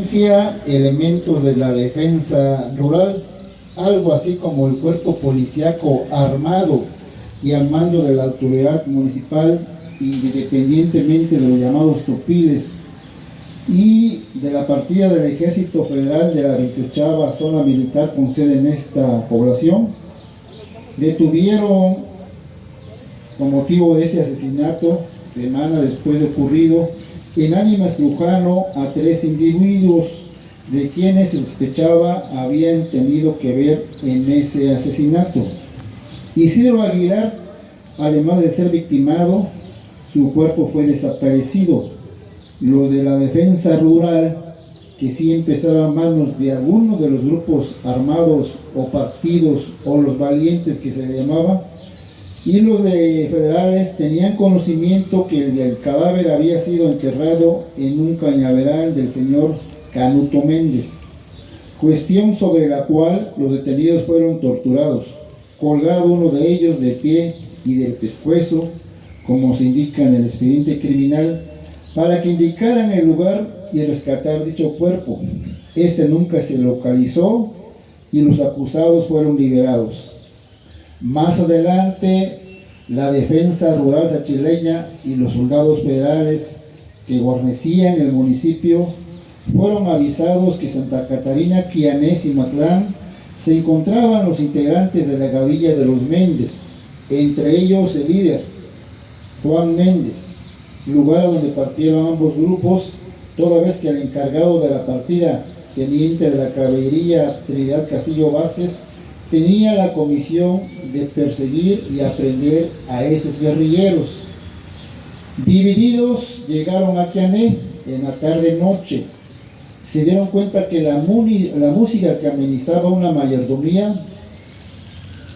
presencia elementos de la defensa rural, algo así como el cuerpo policíaco armado y al mando de la autoridad municipal, independientemente de los llamados topiles, y de la partida del Ejército Federal de la 28ª Zona Militar con sede en esta población. Detuvieron, con motivo de ese asesinato, semana después de ocurrido, en Ánimas Trujano, a 3 individuos de quienes se sospechaba habían tenido que ver en ese asesinato. Isidro Aguilar, además de ser victimado, su cuerpo fue desaparecido. Los de la defensa rural, que siempre estaba en manos de algunos de los grupos armados o partidos o los valientes que se le llamaba, y los de federales tenían conocimiento que el cadáver había sido enterrado en un cañaveral del señor Canuto Méndez, cuestión sobre la cual los detenidos fueron torturados, colgado uno de ellos de pie y del pescuezo, como se indica en el expediente criminal, para que indicaran el lugar y rescatar dicho cuerpo. Este nunca se localizó y los acusados fueron liberados. Más adelante, la defensa rural sachileña y los soldados federales que guarnecían el municipio fueron avisados que Santa Catarina, Quianés y Matlán se encontraban los integrantes de la gavilla de los Méndez, entre ellos el líder, Juan Méndez, lugar a donde partieron ambos grupos, toda vez que el encargado de la partida, teniente de la caballería Trinidad Castillo Vázquez, tenía la comisión de perseguir y aprender a esos guerrilleros. Divididos llegaron a Quiané en la tarde-noche. Se dieron cuenta que la música que amenizaba una mayordomía,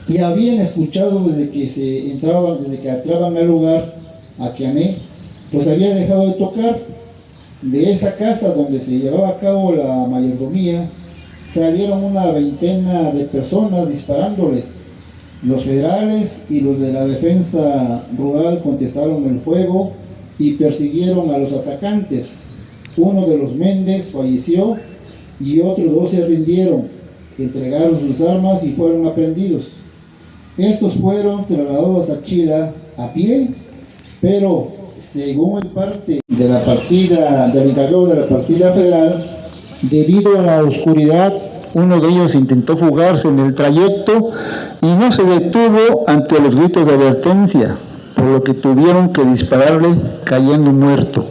y habían escuchado desde que entraban al lugar, a Quiané, pues había dejado de tocar. De esa casa donde se llevaba a cabo la mayordomía, salieron una veintena de personas disparándoles. Los federales y los de la defensa rural contestaron el fuego y persiguieron a los atacantes. Uno de los Méndez falleció y otros 2 se rindieron, entregaron sus armas y fueron aprehendidos. Estos fueron trasladados a Chila a pie, pero según el parte de la partida, del encargado de la partida federal, debido a la oscuridad, uno de ellos intentó fugarse en el trayecto y no se detuvo ante los gritos de advertencia, por lo que tuvieron que dispararle cayendo muerto.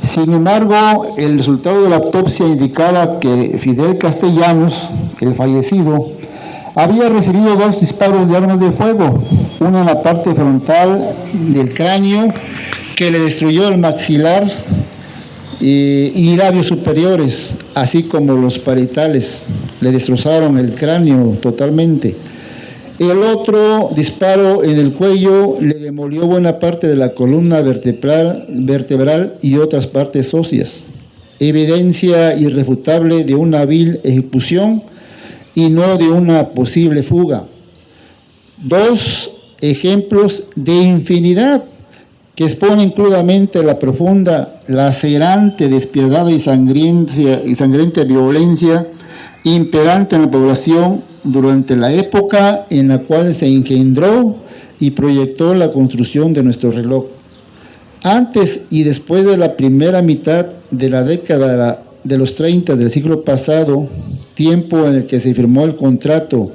Sin embargo, el resultado de la autopsia indicaba que Fidel Castellanos, el fallecido, había recibido 2 disparos de armas de fuego, uno en la parte frontal del cráneo, que le destruyó el maxilar y labios superiores, así como los parietales, le destrozaron el cráneo totalmente. El otro disparo en el cuello le demolió buena parte de la columna vertebral y otras partes óseas, evidencia irrefutable de una vil ejecución y no de una posible fuga. 2 ejemplos de infinidad que exponen crudamente la profunda, lacerante, despiadada y sangrienta violencia imperante en la población durante la época en la cual se engendró y proyectó la construcción de nuestro reloj. Antes y después de la primera mitad de la década de los 30 del siglo pasado, tiempo en el que se firmó el contrato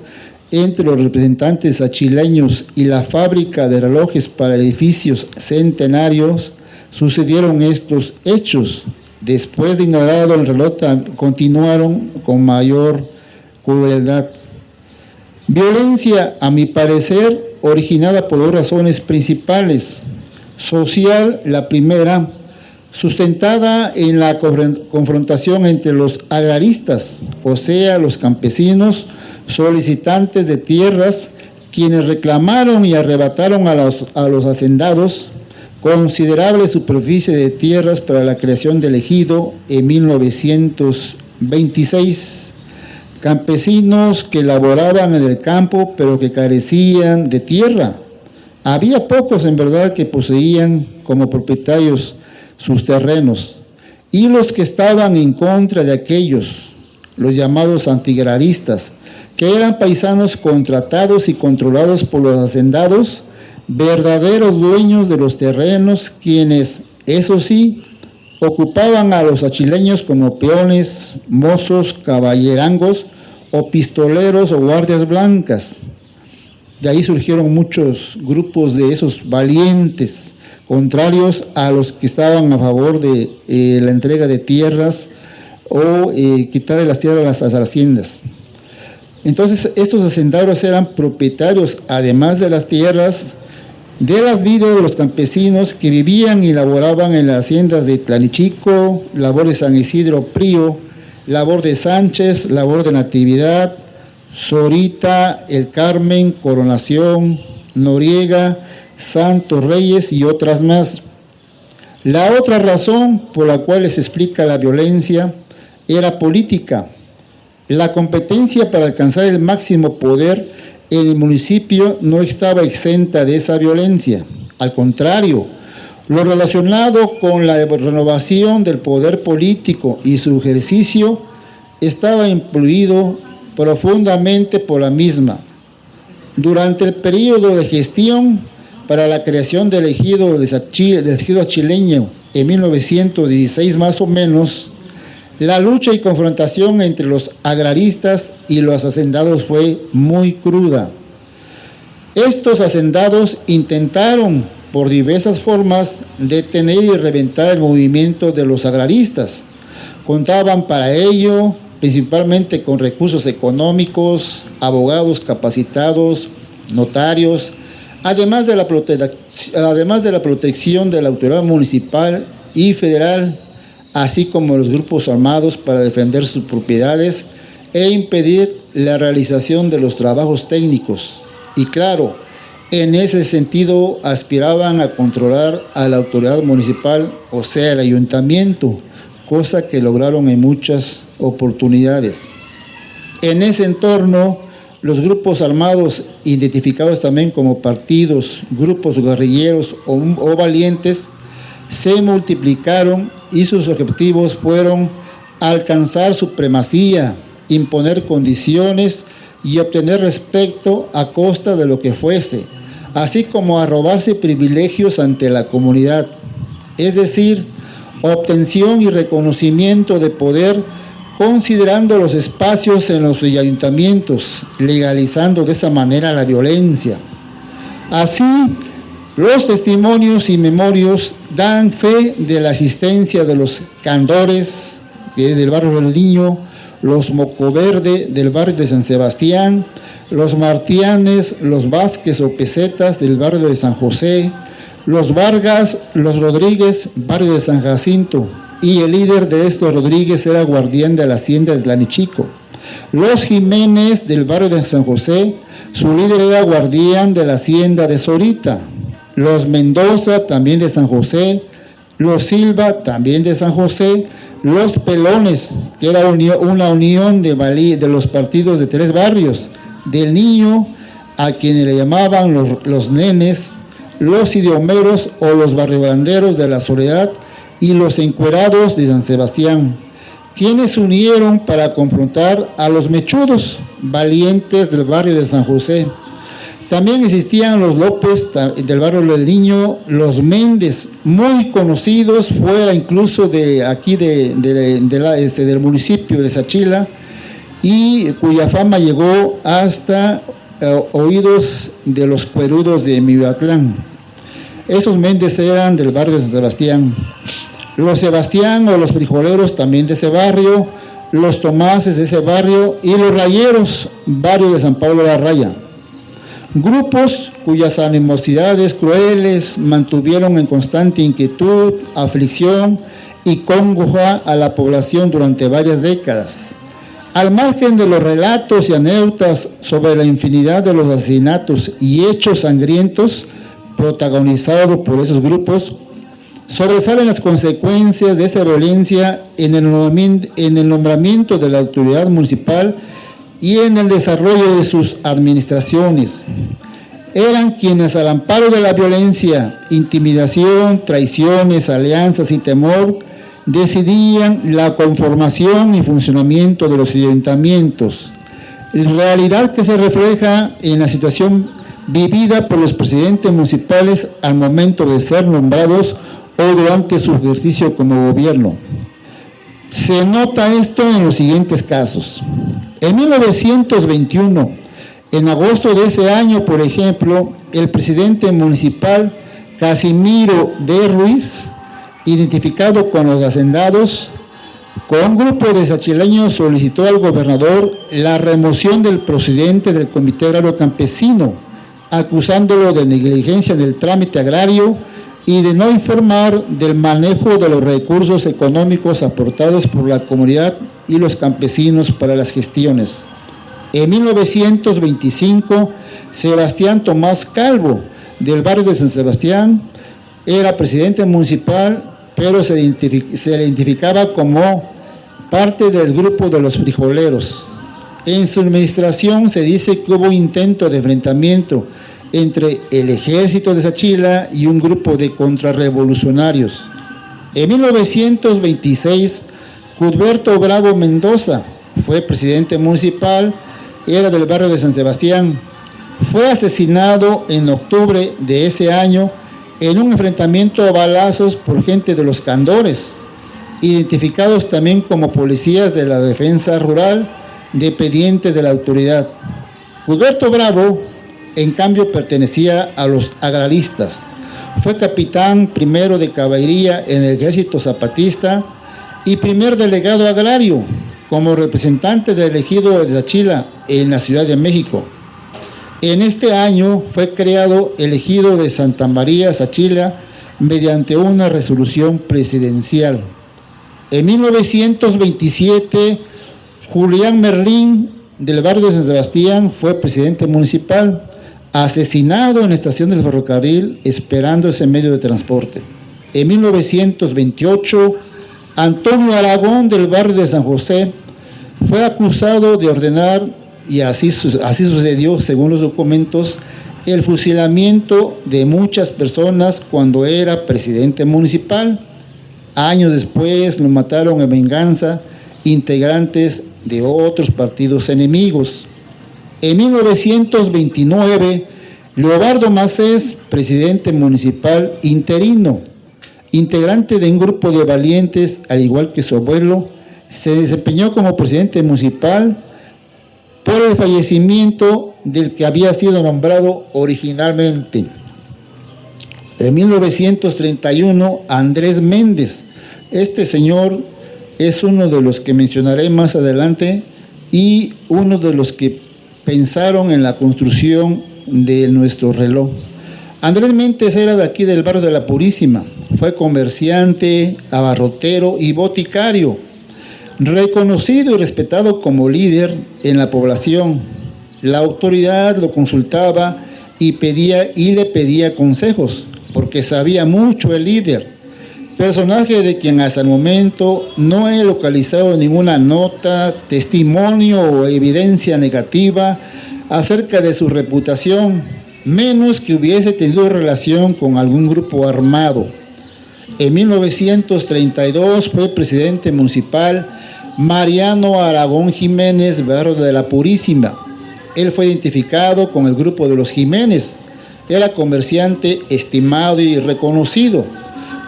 entre los representantes achileños y la fábrica de relojes para edificios centenarios, sucedieron estos hechos. Después de inaugurado el reloj, continuaron con mayor crueldad. Violencia, a mi parecer, originada por 2 razones principales. Social, la primera, sustentada en la confrontación entre los agraristas, o sea, los campesinos solicitantes de tierras, quienes reclamaron y arrebataron a los hacendados considerable superficie de tierras para la creación del ejido en 1926. Campesinos que laboraban en el campo pero que carecían de tierra. Había pocos en verdad que poseían como propietarios sus terrenos. y los que estaban en contra de aquellos, los llamados antiagraristas, que eran paisanos contratados y controlados por los hacendados, verdaderos dueños de los terrenos, quienes, eso sí, ocupaban a los achileños como peones, mozos, caballerangos, o pistoleros o guardias blancas. De ahí surgieron muchos grupos de esos valientes, contrarios a los que estaban a favor de la entrega de tierras o quitarle las tierras a las haciendas. Entonces, estos hacendados eran propietarios, además de las tierras, de las vidas de los campesinos que vivían y laboraban en las haciendas de Tlanichico, labor de San Isidro Prío, labor de Sánchez, labor de Natividad, Sorita, El Carmen, Coronación, Noriega, Santos Reyes y otras más. La otra razón por la cual se explica la violencia era política. La competencia para alcanzar el máximo poder en el municipio no estaba exenta de esa violencia. Al contrario, lo relacionado con la renovación del poder político y su ejercicio estaba influido profundamente por la misma. Durante el periodo de gestión para la creación del ejido chileño en 1916 más o menos, la lucha y confrontación entre los agraristas y los hacendados fue muy cruda. Estos hacendados intentaron por diversas formas detener y reventar el movimiento de los agraristas. Contaban para ello principalmente con recursos económicos, abogados capacitados, notarios, además de la protección de la autoridad municipal y federal, así como los grupos armados para defender sus propiedades e impedir la realización de los trabajos técnicos. Y claro, en ese sentido aspiraban a controlar a la autoridad municipal, o sea, el ayuntamiento, cosa que lograron en muchas oportunidades. En ese entorno, los grupos armados, identificados también como partidos, grupos guerrilleros o valientes, se multiplicaron y sus objetivos fueron alcanzar supremacía, imponer condiciones y obtener respeto a costa de lo que fuese, así como a robarse privilegios ante la comunidad, es decir, obtención y reconocimiento de poder considerando los espacios en los ayuntamientos, legalizando de esa manera la violencia. Así, los testimonios y memorios dan fe de la existencia de los candores, que es del barrio del Niño, los Mocoverde del barrio de San Sebastián, los Martianes, los Vázquez o Pesetas del barrio de San José, los Vargas, los Rodríguez, barrio de San Jacinto, y el líder de estos Rodríguez era guardián de la hacienda de Tlanichico. Los Jiménez del barrio de San José, su líder era guardián de la hacienda de Sorita. Los Mendoza, también de San José, los Silva, también de San José, los Pelones, que era una unión de los partidos de tres barrios, del Niño, a quienes le llamaban los nenes, los idiomeros o los barriobanderos de la Soledad y los encuerados de San Sebastián, quienes se unieron para confrontar a los mechudos valientes del barrio de San José. También existían los López del barrio del Niño, los Méndez, muy conocidos fuera incluso de aquí del municipio de Sachila, y cuya fama llegó hasta oídos de los cuerudos de Mihuatlán. Esos Méndez eran del barrio de San Sebastián. Los Sebastián o los frijoleros también de ese barrio, los Tomases de ese barrio y los Rayeros, barrio de San Pablo de la Raya. Grupos cuyas animosidades crueles mantuvieron en constante inquietud, aflicción y congoja a la población durante varias décadas. Al margen de los relatos y anécdotas sobre la infinidad de los asesinatos y hechos sangrientos protagonizados por esos grupos, sobresalen las consecuencias de esa violencia en el nombramiento de la autoridad municipal y en el desarrollo de sus administraciones. Eran quienes al amparo de la violencia, intimidación, traiciones, alianzas y temor decidían la conformación y funcionamiento de los ayuntamientos, realidad que se refleja en la situación vivida por los presidentes municipales al momento de ser nombrados o durante su ejercicio como gobierno. Se nota esto en los siguientes casos. En 1921, en agosto de ese año, por ejemplo, el presidente municipal Casimiro de Ruiz, identificado con los hacendados, con un grupo de sachileños solicitó al gobernador la remoción del presidente del Comité Agrario Campesino, acusándolo de negligencia del trámite agrario y de no informar del manejo de los recursos económicos aportados por la comunidad y los campesinos para las gestiones. En 1925, Sebastián Tomás Calvo, del barrio de San Sebastián, era presidente municipal, pero se le identificaba como parte del grupo de los frijoleros. En su administración se dice que hubo intento de enfrentamiento entre el ejército de Sachila y un grupo de contrarrevolucionarios. En 1926, Cuthberto Bravo Mendoza fue presidente municipal, era del barrio de San Sebastián. Fue asesinado en octubre de ese año en un enfrentamiento a balazos por gente de los Candores, identificados también como policías de la defensa rural, dependiente de la autoridad. Cuthberto Bravo, en cambio, pertenecía a los agraristas. Fue capitán primero de caballería en el ejército zapatista y primer delegado agrario como representante del ejido de Sachila en la Ciudad de México. En este año fue creado el ejido de Santa María Sachila mediante una resolución presidencial. En 1927, Julián Merlín, del barrio de San Sebastián, fue presidente municipal, asesinado en la estación del ferrocarril esperando ese medio de transporte. En 1928, Antonio Aragón, del barrio de San José, fue acusado de ordenar, y así sucedió según los documentos, el fusilamiento de muchas personas cuando era presidente municipal. Años después lo mataron en venganza integrantes de otros partidos enemigos. En 1929, Leobardo Macés, presidente municipal interino, integrante de un grupo de valientes, al igual que su abuelo, se desempeñó como presidente municipal por el fallecimiento del que había sido nombrado originalmente. En 1931, Andrés Méndez. Este señor es uno de los que mencionaré más adelante y uno de los que pensaron en la construcción de nuestro reloj. Andrés Méndez era de aquí del barrio de La Purísima. Fue comerciante, abarrotero y boticario, reconocido y respetado como líder en la población. La autoridad lo consultaba y le pedía consejos, porque sabía mucho el líder, personaje de quien hasta el momento no he localizado ninguna nota, testimonio o evidencia negativa acerca de su reputación, menos que hubiese tenido relación con algún grupo armado. En 1932 fue presidente municipal Mariano Aragón Jiménez, barrio de La Purísima. Él fue identificado con el grupo de los Jiménez. Era comerciante estimado y reconocido.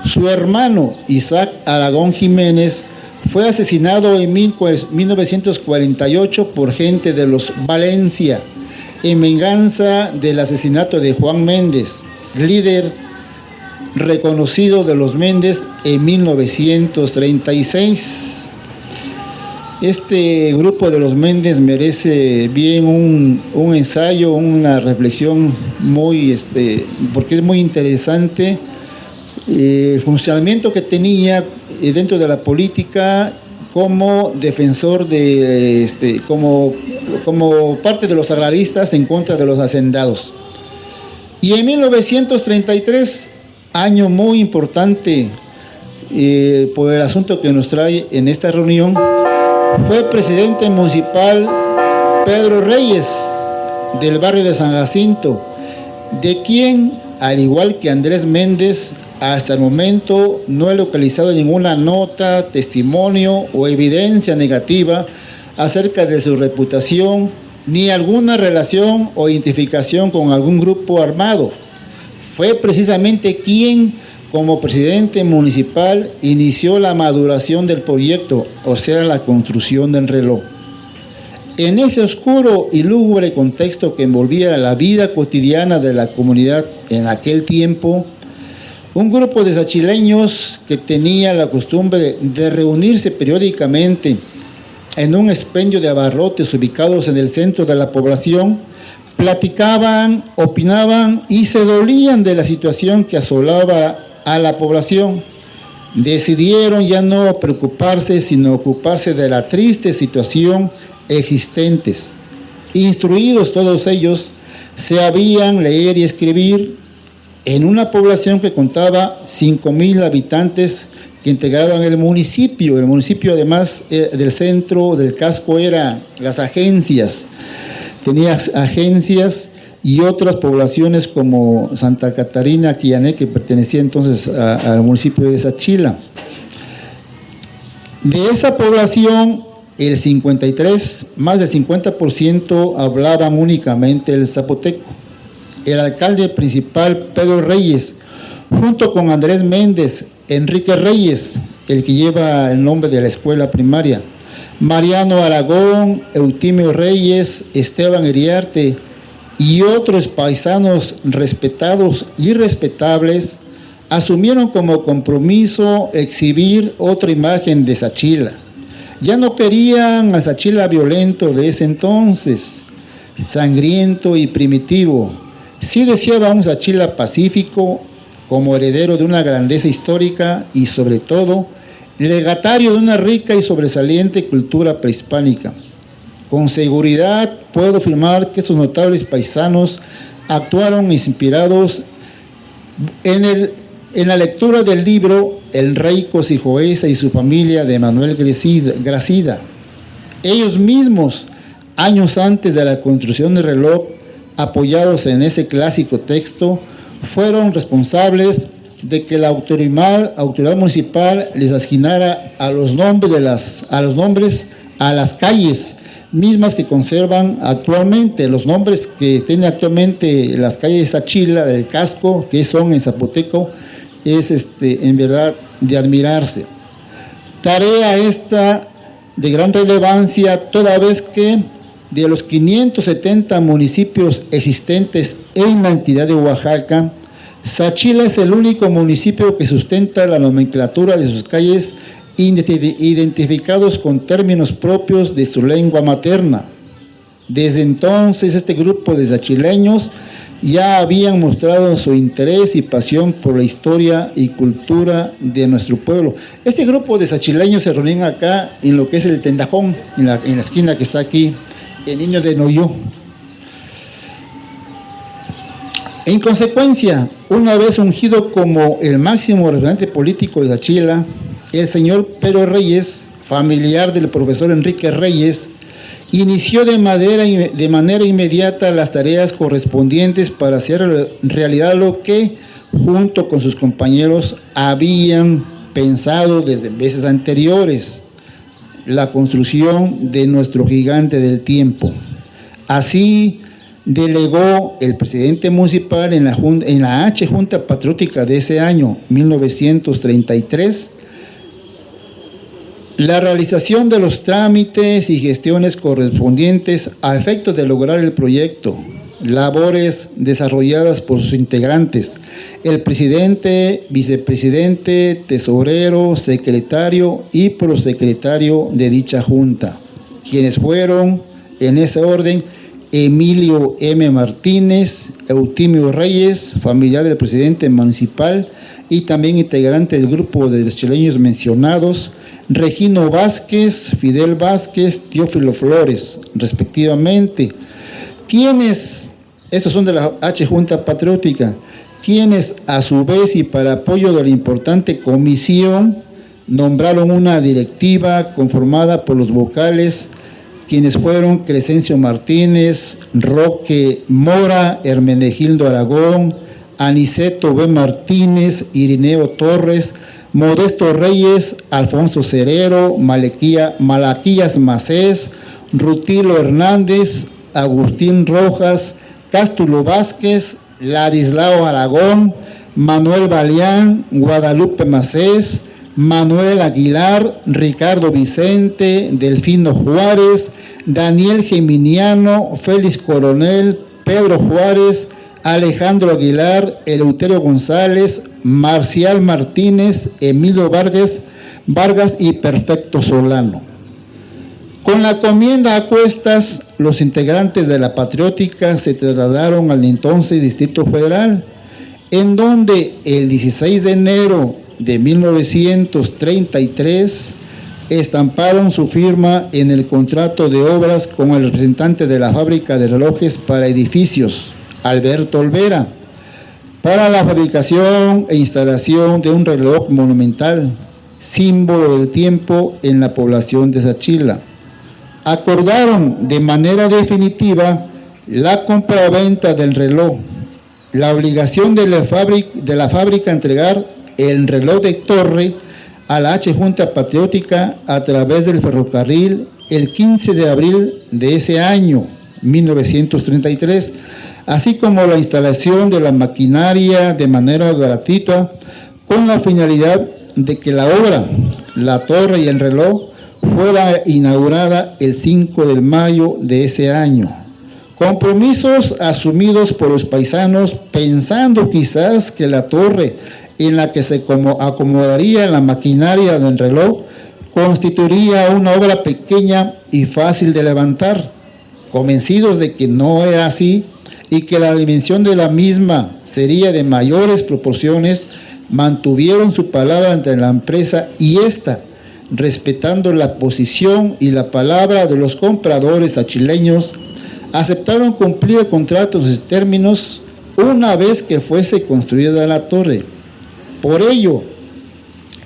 Su hermano Isaac Aragón Jiménez fue asesinado en 1948 por gente de los Valencia, en venganza del asesinato de Juan Méndez, líder reconocido de los Méndez en 1936. Este grupo de los Méndez merece bien un ensayo, una reflexión porque es muy interesante el funcionamiento que tenía dentro de la política como defensor como parte de los agraristas en contra de los hacendados. Y en 1933, año muy importante por el asunto que nos trae en esta reunión, fue presidente municipal Pedro Reyes, del barrio de San Jacinto, de quien al igual que Andrés Méndez, hasta el momento no he localizado ninguna nota, testimonio o evidencia negativa acerca de su reputación, ni alguna relación o identificación con algún grupo armado. Fue precisamente quien, como presidente municipal, inició la maduración del proyecto, o sea, la construcción del reloj. En ese oscuro y lúgubre contexto que envolvía la vida cotidiana de la comunidad en aquel tiempo, un grupo de sachileños que tenía la costumbre de reunirse periódicamente en un expendio de abarrotes ubicados en el centro de la población, platicaban, opinaban y se dolían de la situación que asolaba a la población. Decidieron ya no preocuparse, sino ocuparse de la triste situación existentes. Instruidos todos ellos, sabían leer y escribir en una población que contaba 5,000 habitantes que integraban el municipio. El municipio, además del centro, del casco, eran las agencias. Tenía agencias y otras poblaciones como Santa Catarina, Quiané, que pertenecía entonces al municipio de Sachila. De esa población, el 53, más del 50% hablaban únicamente el zapoteco. El alcalde principal, Pedro Reyes, junto con Andrés Méndez, Enrique Reyes, el que lleva el nombre de la escuela primaria, Mariano Aragón, Eutimio Reyes, Esteban Iriarte y otros paisanos respetados y respetables, asumieron como compromiso exhibir otra imagen de Sachila. Ya no querían al Sachila violento de ese entonces, sangriento y primitivo. Sí deseaba un Sachila pacífico, como heredero de una grandeza histórica y, sobre todo, legatario de una rica y sobresaliente cultura prehispánica. Con seguridad puedo afirmar que esos notables paisanos actuaron inspirados en la lectura del libro El Rey Cosijoesa y su familia de Manuel Gracida. Ellos mismos, años antes de la construcción del reloj, apoyados en ese clásico texto, fueron responsables de que la autoridad municipal les asignara a los nombres a las calles mismas que conservan actualmente. Los nombres que tienen actualmente las calles de Sachila, del casco, que son en zapoteco, es en verdad de admirarse. Tarea esta de gran relevancia, toda vez que de los 570 municipios existentes en la entidad de Oaxaca, Sachila es el único municipio que sustenta la nomenclatura de sus calles identificados con términos propios de su lengua materna. Desde entonces, este grupo de sachileños ya habían mostrado su interés y pasión por la historia y cultura de nuestro pueblo. Este grupo de sachileños se reunían acá en lo que es el Tendajón, en la esquina que está aquí, el Niño de Noyó. En consecuencia, una vez ungido como el máximo representante político de Sachila, el señor Pedro Reyes, familiar del profesor Enrique Reyes, inició de manera inmediata las tareas correspondientes para hacer realidad lo que, junto con sus compañeros, habían pensado desde veces anteriores: la construcción de nuestro gigante del tiempo. Así delegó el presidente municipal en la H Junta Patriótica de ese año, 1933, la realización de los trámites y gestiones correspondientes a efecto de lograr el proyecto, labores desarrolladas por sus integrantes, el presidente, vicepresidente, tesorero, secretario y prosecretario de dicha junta, quienes fueron, en ese orden, Emilio M. Martínez, Eutimio Reyes, familiar del presidente municipal y también integrante del grupo de sachileños mencionados, Regino Vázquez, Fidel Vázquez, Teófilo Flores, respectivamente, quienes, esos son de la H Junta Patriótica, quienes a su vez y para apoyo de la importante comisión nombraron una directiva conformada por los vocales, quienes fueron Crescencio Martínez, Roque Mora, Hermenegildo Aragón, Aniceto B. Martínez, Irineo Torres, Modesto Reyes, Alfonso Cerero, Malaquías Macés, Rutilo Hernández, Agustín Rojas, Cástulo Vázquez, Ladislao Aragón, Manuel Balián, Guadalupe Macés, Manuel Aguilar, Ricardo Vicente, Delfino Juárez, Daniel Geminiano, Félix Coronel, Pedro Juárez, Alejandro Aguilar, Eleuterio González, Marcial Martínez, Emilio Vargas y Perfecto Solano. Con la comienda a cuestas, los integrantes de la Patriótica se trasladaron al entonces Distrito Federal, en donde el 16 de enero de 1933 estamparon su firma en el contrato de obras con el representante de la fábrica de relojes para edificios, Alberto Olvera, para la fabricación e instalación de un reloj monumental, símbolo del tiempo en la población de Sachila. Acordaron de manera definitiva la compra-venta del reloj, la obligación de la fábrica a entregar el reloj de torre a la H. Junta Patriótica a través del ferrocarril el 15 de abril de ese año, 1933, así como la instalación de la maquinaria de manera gratuita, con la finalidad de que la obra, la torre y el reloj fuera inaugurada el 5 de mayo de ese año. Compromisos asumidos por los paisanos, pensando quizás que la torre en la que se acomodaría la maquinaria del reloj constituiría una obra pequeña y fácil de levantar, convencidos de que no era así y que la dimensión de la misma sería de mayores proporciones, mantuvieron su palabra ante la empresa y ésta, respetando la posición y la palabra de los compradores sachileños, aceptaron cumplir el contrato en sus términos una vez que fuese construida la torre. Por ello,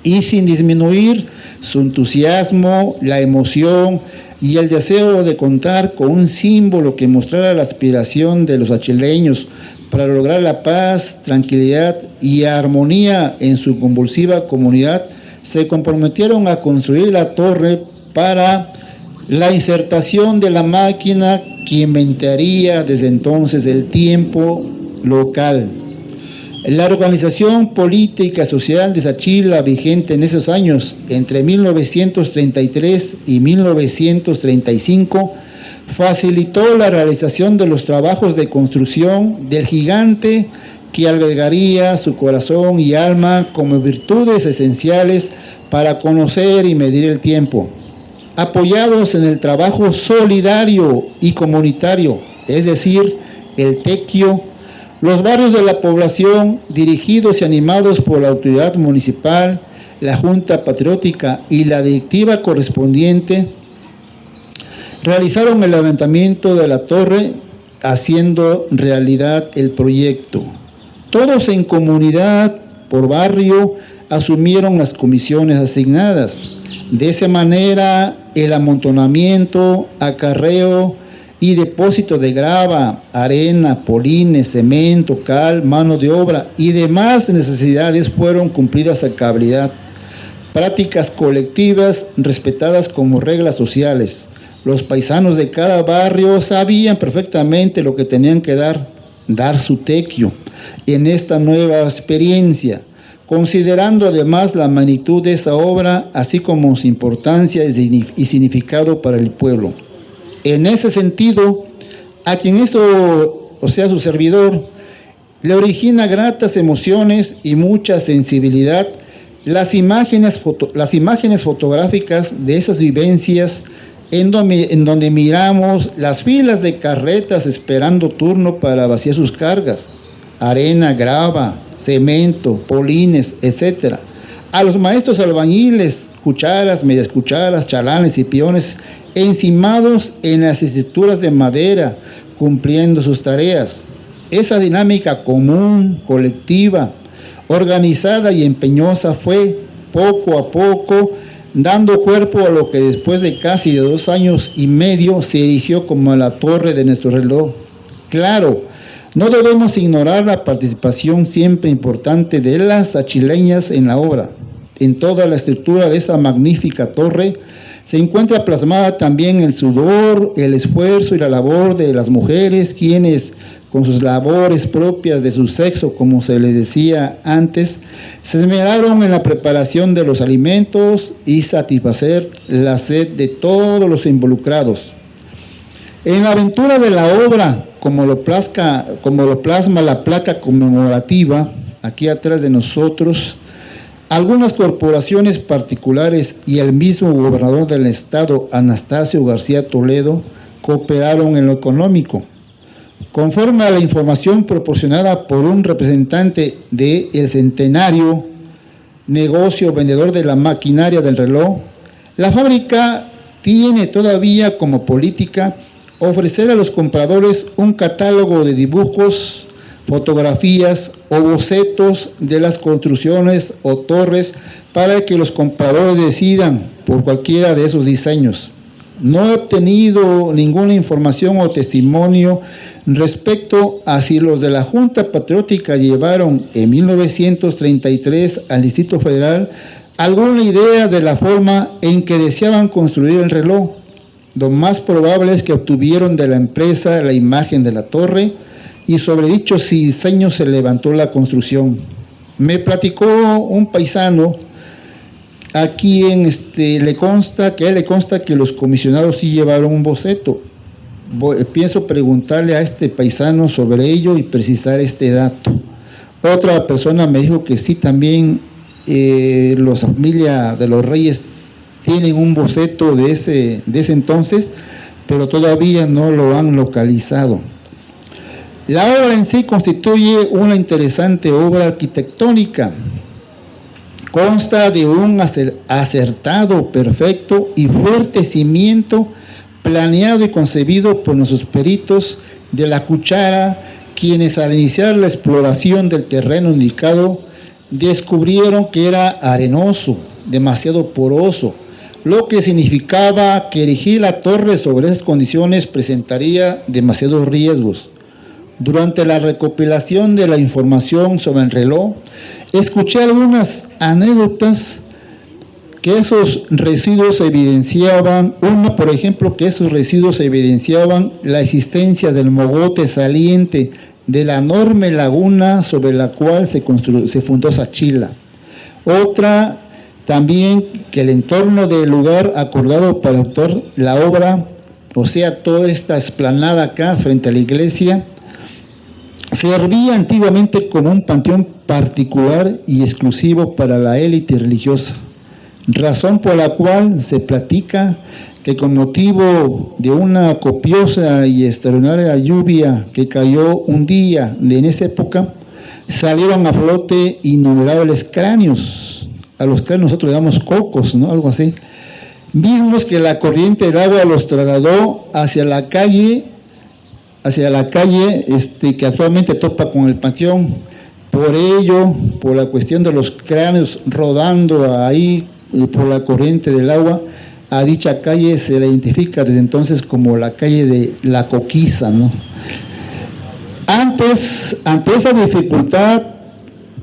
y sin disminuir su entusiasmo, la emoción y el deseo de contar con un símbolo que mostrara la aspiración de los sachileños para lograr la paz, tranquilidad y armonía en su convulsiva comunidad, se comprometieron a construir la torre para la insertación de la máquina que inventaría desde entonces el tiempo local. La organización política social de Sachila, vigente en esos años, entre 1933 y 1935, facilitó la realización de los trabajos de construcción del gigante que albergaría su corazón y alma como virtudes esenciales para conocer y medir el tiempo. Apoyados en el trabajo solidario y comunitario, es decir, el tequio, los barrios de la población, dirigidos y animados por la autoridad municipal, la Junta Patriótica y la directiva correspondiente, realizaron el levantamiento de la torre, haciendo realidad el proyecto. Todos en comunidad, por barrio, asumieron las comisiones asignadas. De esa manera, el amontonamiento, acarreo y depósito de grava, arena, polines, cemento, cal, mano de obra y demás necesidades fueron cumplidas a cabalidad. Prácticas colectivas respetadas como reglas sociales. Los paisanos de cada barrio sabían perfectamente lo que tenían que dar su tequio en esta nueva experiencia, considerando además la magnitud de esa obra, así como su importancia y significado para el pueblo. En ese sentido, a quien eso, o sea, su servidor, le origina gratas emociones y mucha sensibilidad las imágenes fotográficas de esas vivencias en donde miramos las filas de carretas esperando turno para vaciar sus cargas, arena, grava, cemento, polines, etc. A los maestros albañiles, cucharas, medias cucharas, chalanes y piones encimados en las estructuras de madera, cumpliendo sus tareas. Esa dinámica común, colectiva, organizada y empeñosa fue, poco a poco, dando cuerpo a lo que después de casi 2 años y medio se erigió como la torre de nuestro reloj. Claro, No debemos ignorar la participación siempre importante de las achileñas en la obra. En toda la estructura de esa magnífica torre se encuentra plasmada también el sudor, el esfuerzo y la labor de las mujeres, quienes, con sus labores propias de su sexo, como se les decía antes, se esmeraron en la preparación de los alimentos y satisfacer la sed de todos los involucrados. En la aventura de la obra, como lo plasma la placa conmemorativa, aquí atrás de nosotros, algunas corporaciones particulares y el mismo gobernador del estado, Anastasio García Toledo, cooperaron en lo económico. Conforme a la información proporcionada por un representante de El Centenario, negocio vendedor de la maquinaria del reloj, la fábrica tiene todavía como política ofrecer a los compradores un catálogo de dibujos, fotografías o bocetos de las construcciones o torres para que los compradores decidan por cualquiera de esos diseños. No he obtenido ninguna información o testimonio respecto a si los de la Junta Patriótica llevaron en 1933 al Distrito Federal alguna idea de la forma en que deseaban construir el reloj. Lo más probable es que obtuvieron de la empresa la imagen de la torre y sobre dichos diseños se levantó la construcción. Me platicó un paisano a quien le consta que los comisionados sí llevaron un boceto. Pienso preguntarle a este paisano sobre ello y precisar este dato. Otra persona me dijo que sí, también la familia de los Reyes tienen un boceto de ese entonces, pero todavía no lo han localizado. La obra en sí constituye una interesante obra arquitectónica. Consta de un acertado, perfecto y fuerte cimiento planeado y concebido por nuestros peritos de la cuchara, quienes al iniciar la exploración del terreno indicado descubrieron que era arenoso, demasiado poroso, lo que significaba que erigir la torre sobre esas condiciones presentaría demasiados riesgos. Durante la recopilación de la información sobre el reloj, escuché algunas anécdotas que esos residuos evidenciaban, por ejemplo, que esos residuos evidenciaban la existencia del mogote saliente de la enorme laguna sobre la cual se fundó Sachila. Otra, también, que el entorno del lugar acordado para autor la obra, o sea, toda esta explanada acá frente a la iglesia, servía antiguamente como un panteón particular y exclusivo para la élite religiosa, razón por la cual se platica que con motivo de una copiosa y extraordinaria lluvia que cayó un día en esa época, salieron a flote innumerables cráneos. A los cráneos nosotros le damos cocos, ¿no? Algo así. Mismos que la corriente del agua los trasladó hacia la calle que actualmente topa con el panteón. Por ello, por la cuestión de los cráneos rodando ahí por la corriente del agua, a dicha calle se la identifica desde entonces como la calle de la Coquiza, ¿no? Ante esa dificultad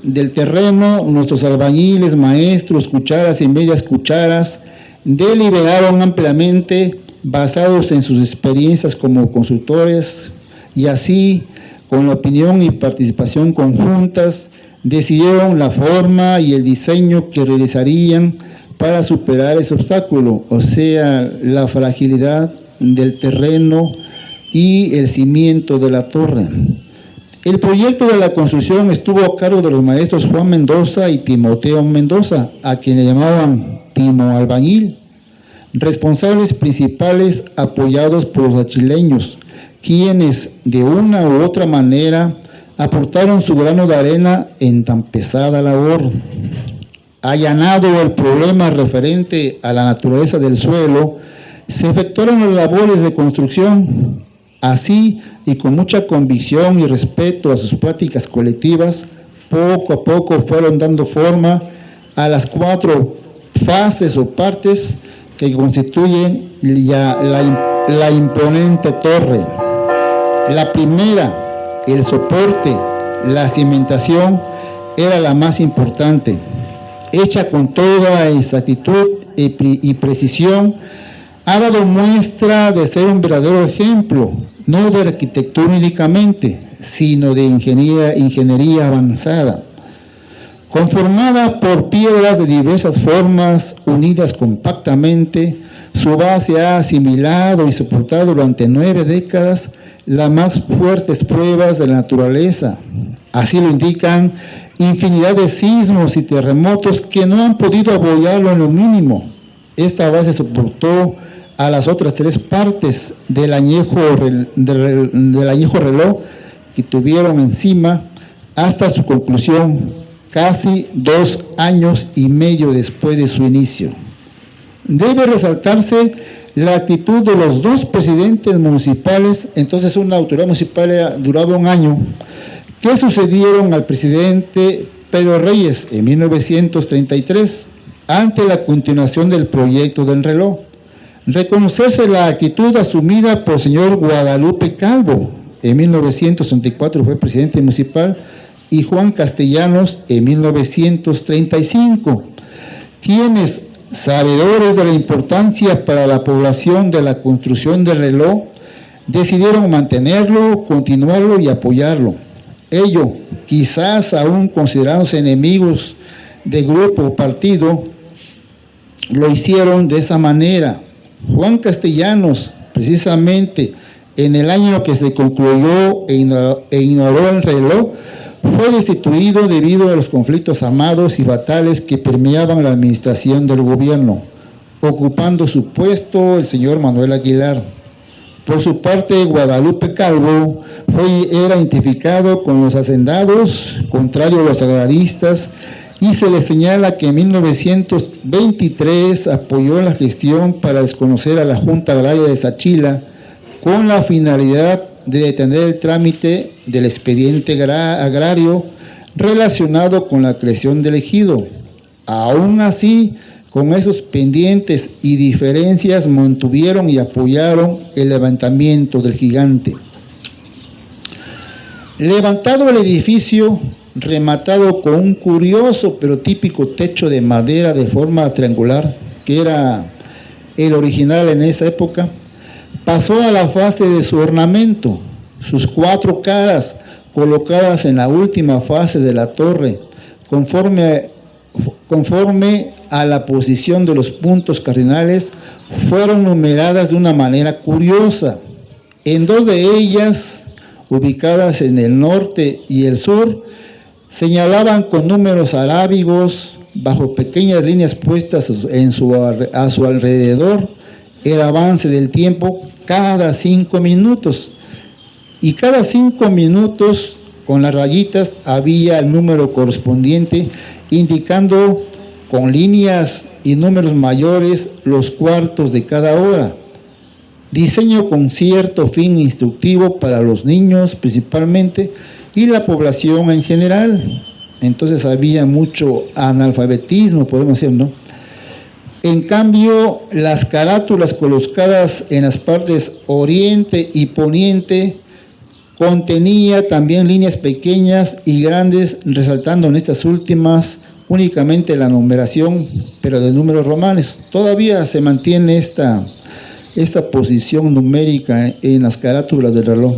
del terreno, nuestros albañiles, maestros, cucharas y medias cucharas deliberaron ampliamente, basados en sus experiencias como consultores, y así, con la opinión y participación conjuntas, decidieron la forma y el diseño que realizarían para superar ese obstáculo, o sea, la fragilidad del terreno y el cimiento de la torre. El proyecto de la construcción estuvo a cargo de los maestros Juan Mendoza y Timoteo Mendoza, a quienes llamaban Timo Albañil, responsables principales apoyados por los achileños, quienes de una u otra manera aportaron su grano de arena en tan pesada labor. Allanado el problema referente a la naturaleza del suelo, se efectuaron las labores de construcción. Así, y con mucha convicción y respeto a sus prácticas colectivas, poco a poco fueron dando forma a las 4 fases o partes que constituyen la imponente torre. La primera, el soporte, la cimentación era la más importante, hecha con toda exactitud y precisión. Ha dado muestra de ser un verdadero ejemplo, no de arquitectura únicamente, sino de ingeniería avanzada. Conformada por piedras de diversas formas, unidas compactamente, su base ha asimilado y soportado durante 9 décadas las más fuertes pruebas de la naturaleza. Así lo indican infinidad de sismos y terremotos que no han podido apoyarlo en lo mínimo. Esta base soportó a las otras 3 partes del añejo reloj que tuvieron encima hasta su conclusión, casi 2 años y medio después de su inicio. Debe resaltarse la actitud de los 2 presidentes municipales, entonces una autoridad municipal duraba 1 año, que sucedieron al presidente Pedro Reyes en 1933, ante la continuación del proyecto del reloj. Reconocerse la actitud asumida por el señor Guadalupe Calvo, en 1964 fue presidente municipal, y Juan Castellanos en 1935, quienes, sabedores de la importancia para la población de la construcción del reloj, decidieron mantenerlo, continuarlo y apoyarlo. Ello, quizás aún considerándose enemigos de grupo o partido, lo hicieron de esa manera. Juan Castellanos, precisamente en el año que se concluyó e inauguró el reloj, fue destituido debido a los conflictos armados y fatales que permeaban la administración del gobierno, ocupando su puesto el señor Manuel Aguilar. Por su parte, Guadalupe Calvo era identificado con los hacendados, contrario a los agraristas, y se le señala que en 1923 apoyó la gestión para desconocer a la Junta Agraria de Sachila con la finalidad de detener el trámite del expediente agrario relacionado con la creación del ejido. Aún así, con esos pendientes y diferencias, mantuvieron y apoyaron el levantamiento del gigante. Levantado el edificio, rematado con un curioso pero típico techo de madera de forma triangular, que era el original en esa época, pasó a la fase de su ornamento, sus 4 caras colocadas en la última fase de la torre, conforme a la posición de los puntos cardinales, fueron numeradas de una manera curiosa. En 2 de ellas, ubicadas en el norte y el sur, señalaban con números arábigos, bajo pequeñas líneas puestas a su alrededor, el avance del tiempo cada 5 minutos. Y cada 5 minutos, con las rayitas, había el número correspondiente, indicando con líneas y números mayores los cuartos de cada hora. Diseño con cierto fin instructivo para los niños principalmente y la población en general. Entonces había mucho analfabetismo, podemos decir, ¿no? En cambio, las carátulas colocadas en las partes oriente y poniente contenía también líneas pequeñas y grandes, resaltando en estas últimas únicamente la numeración, pero de números romanos. Todavía se mantiene esta posición numérica en las carátulas del reloj.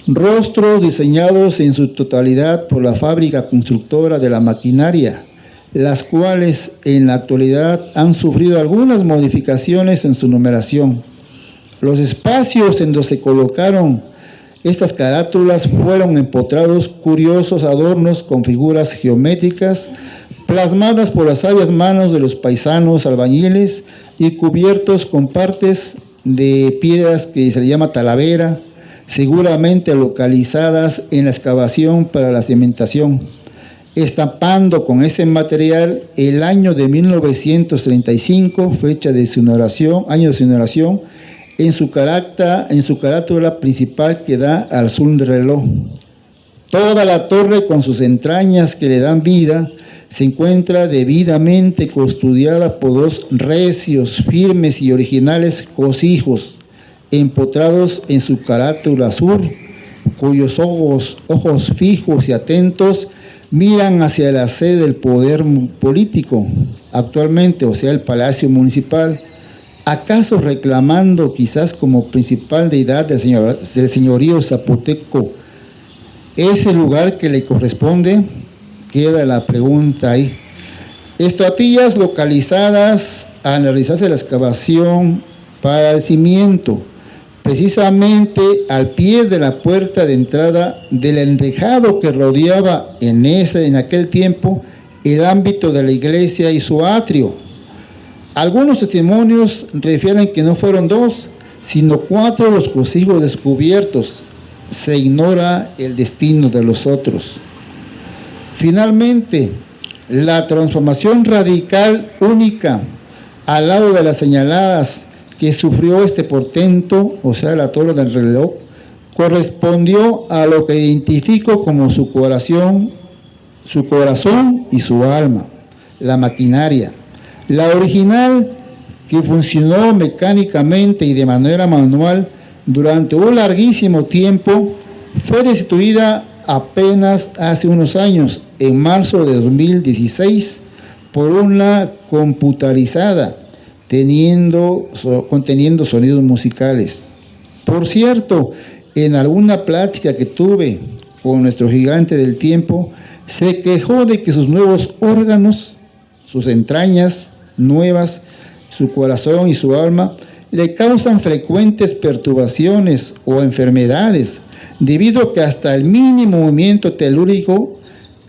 Rostros diseñados en su totalidad por la fábrica constructora de la maquinaria, las cuales en la actualidad han sufrido algunas modificaciones en su numeración. Los espacios en donde se colocaron estas carátulas fueron empotrados curiosos adornos con figuras geométricas plasmadas por las sabias manos de los paisanos albañiles y cubiertos con partes de piedras que se le llama talavera, seguramente localizadas en la excavación para la cimentación, estampando con ese material el año de 1935, fecha de su inauguración, año de su inauguración, en su carátula principal que da al sur del reloj. Toda la torre con sus entrañas que le dan vida se encuentra debidamente custodiada por 2 recios, firmes y originales cosijos, empotrados en su carátula sur, cuyos ojos fijos y atentos miran hacia la sede del poder político actualmente, o sea, el Palacio Municipal, acaso reclamando quizás como principal deidad del señorío zapoteco ese lugar que le corresponde. Queda la pregunta ahí. Estatuillas localizadas al realizarse la excavación para el cimiento, precisamente al pie de la puerta de entrada del enrejado que rodeaba en aquel tiempo el ámbito de la iglesia y su atrio. Algunos testimonios refieren que no fueron 2, sino 4 los crucifijos descubiertos. Se ignora el destino de los otros. Finalmente, la transformación radical única al lado de las señaladas que sufrió este portento, o sea, la torre del reloj, correspondió a lo que identifico como su corazón y su alma, la maquinaria. La original, que funcionó mecánicamente y de manera manual durante un larguísimo tiempo, fue destituida apenas hace unos años, en marzo de 2016, por una computarizada, conteniendo sonidos musicales. Por cierto, en alguna plática que tuve con nuestro gigante del tiempo, se quejó de que sus nuevos órganos, sus entrañas nuevas, su corazón y su alma, le causan frecuentes perturbaciones o enfermedades, debido a que hasta el mínimo movimiento telúrico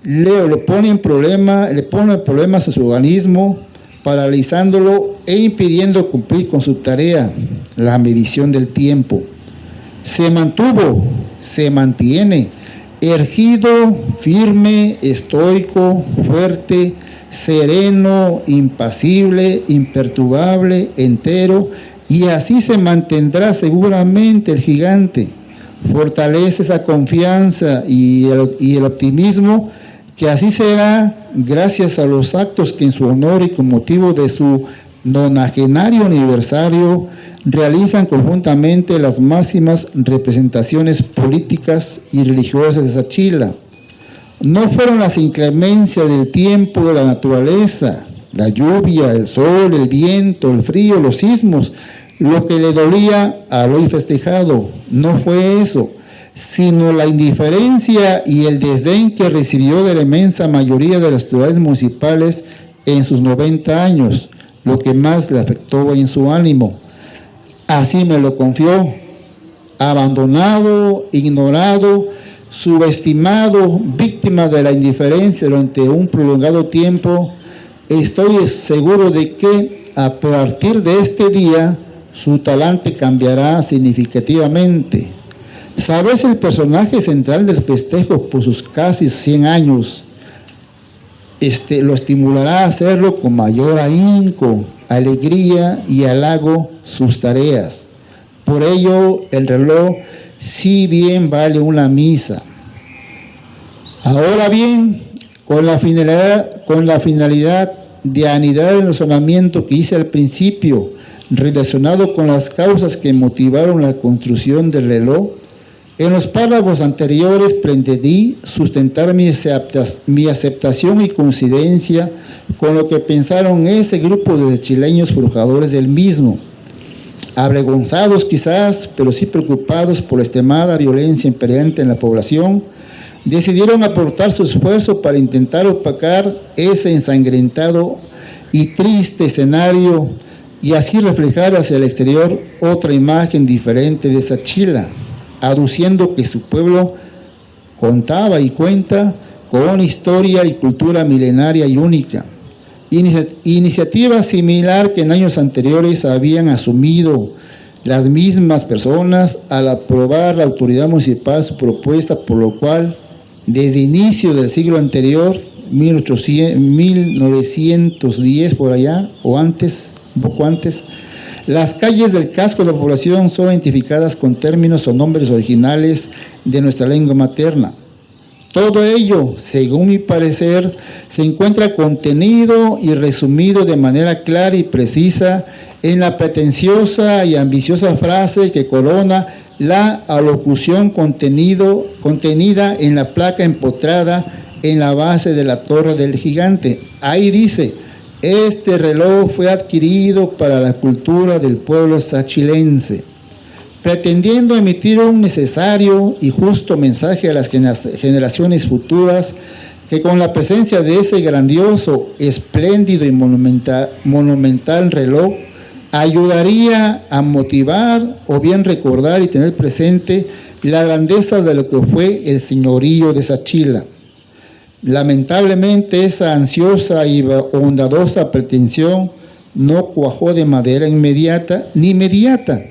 le pone problemas a su organismo, paralizándolo e impidiendo cumplir con su tarea, la medición del tiempo. Se mantiene erguido, firme, estoico, fuerte, sereno, impasible, imperturbable, entero, y así se mantendrá seguramente el gigante. Fortalece esa confianza y el optimismo, que así será gracias a los actos que en su honor y con motivo de su 90º aniversario realizan conjuntamente las máximas representaciones políticas y religiosas de Zaachila. No fueron las inclemencias del tiempo, de la naturaleza, la lluvia, el sol, el viento, el frío, los sismos, lo que le dolía al hoy festejado. No fue eso, sino la indiferencia y el desdén que recibió de la inmensa mayoría de las autoridades municipales en sus 90 años, lo que más le afectó en su ánimo. Así me lo confió. Abandonado, ignorado, subestimado, víctima de la indiferencia durante un prolongado tiempo, estoy seguro de que a partir de este día su talante cambiará significativamente. ¿Sabes? El personaje central del festejo por sus casi 100 años lo estimulará a hacerlo con mayor ahínco, alegría y halago sus tareas. Por ello, el reloj sí bien vale una misa. Ahora bien, con la finalidad de anidar el razonamiento que hice al principio, relacionado con las causas que motivaron la construcción del reloj, en los párrafos anteriores pretendí sustentar mi aceptación y coincidencia con lo que pensaron ese grupo de chileños forjadores del mismo, avergonzados quizás, pero sí preocupados por la extremada violencia imperante en la población. Decidieron aportar su esfuerzo para intentar opacar ese ensangrentado y triste escenario y así reflejar hacia el exterior otra imagen diferente de Zaachila, aduciendo que su pueblo contaba y cuenta con una historia y cultura milenaria y única. Iniciativa similar que en años anteriores habían asumido las mismas personas al aprobar la autoridad municipal su propuesta, por lo cual desde inicio del siglo anterior, 1910 por allá, o antes, un poco antes, las calles del casco de la población son identificadas con términos o nombres originales de nuestra lengua materna. Todo ello, según mi parecer, se encuentra contenido y resumido de manera clara y precisa en la pretenciosa y ambiciosa frase que corona la alocución contenida en la placa empotrada en la base de la torre del gigante. Ahí dice: este reloj fue adquirido para la cultura del pueblo sachilense, pretendiendo emitir un necesario y justo mensaje a las generaciones futuras, que con la presencia de ese grandioso, espléndido y monumental reloj ayudaría a motivar o bien recordar y tener presente la grandeza de lo que fue el señorío de Sachila. Lamentablemente, esa ansiosa y bondadosa pretensión no cuajó de manera inmediata ni mediata.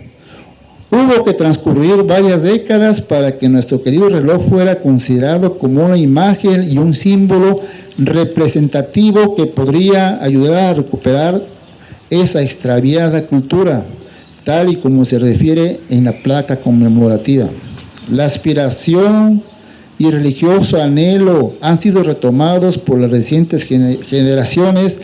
Hubo que transcurrir varias décadas para que nuestro querido reloj fuera considerado como una imagen y un símbolo representativo que podría ayudar a recuperar esa extraviada cultura, tal y como se refiere en la placa conmemorativa. La aspiración y religioso anhelo han sido retomados por las recientes generaciones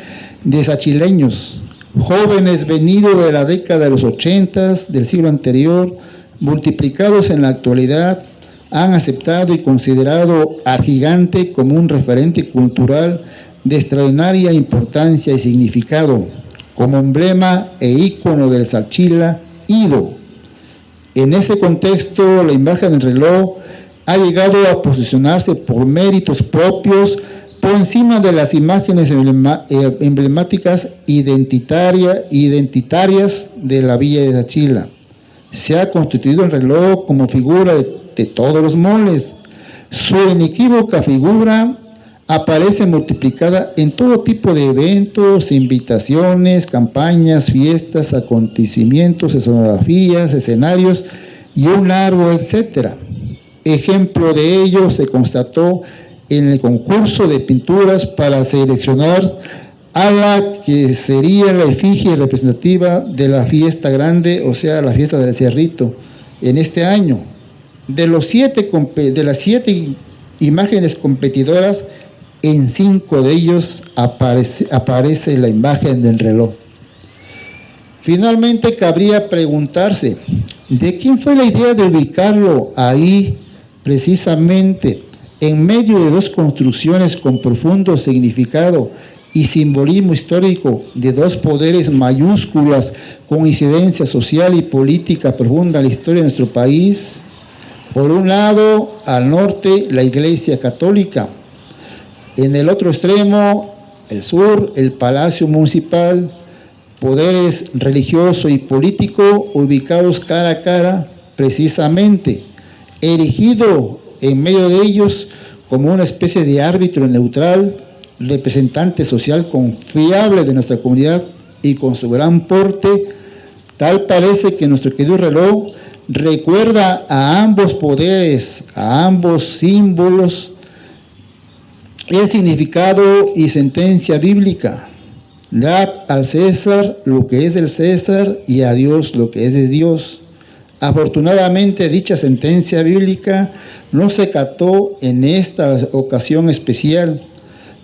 de sachileños, jóvenes venidos de la década de los 80 del siglo anterior, multiplicados en la actualidad, han aceptado y considerado al gigante como un referente cultural de extraordinaria importancia y significado, como emblema e ícono del Sachila Ido. En ese contexto, la imagen del reloj ha llegado a posicionarse por méritos propios por encima de las imágenes emblemáticas identitarias de la villa de Sachila. Se ha constituido el reloj como figura de todos los moles. Su inequívoca figura aparece multiplicada en todo tipo de eventos, invitaciones, campañas, fiestas, acontecimientos, escenografías, escenarios y un largo etcétera. Ejemplo de ello se constató en el concurso de pinturas para seleccionar a la que sería la efigie representativa de la fiesta grande, o sea, la fiesta del Cerrito, en este año. De las 7 imágenes competidoras, en 5 de ellos aparece la imagen del reloj. Finalmente, cabría preguntarse, ¿de quién fue la idea de ubicarlo ahí, precisamente, en medio de 2 construcciones con profundo significado y simbolismo histórico de 2 poderes mayúsculas con incidencia social y política profunda en la historia de nuestro país? Por un lado, al norte, la Iglesia Católica. En el otro extremo, el sur, el Palacio Municipal, poderes religioso y político ubicados cara a cara, precisamente, erigido en medio de ellos como una especie de árbitro neutral, representante social confiable de nuestra comunidad y con su gran porte. Tal parece que nuestro querido reloj recuerda a ambos poderes, a ambos símbolos, el significado y sentencia bíblica. Dad al César lo que es del César y a Dios lo que es de Dios. Afortunadamente, dicha sentencia bíblica no se cató en esta ocasión especial,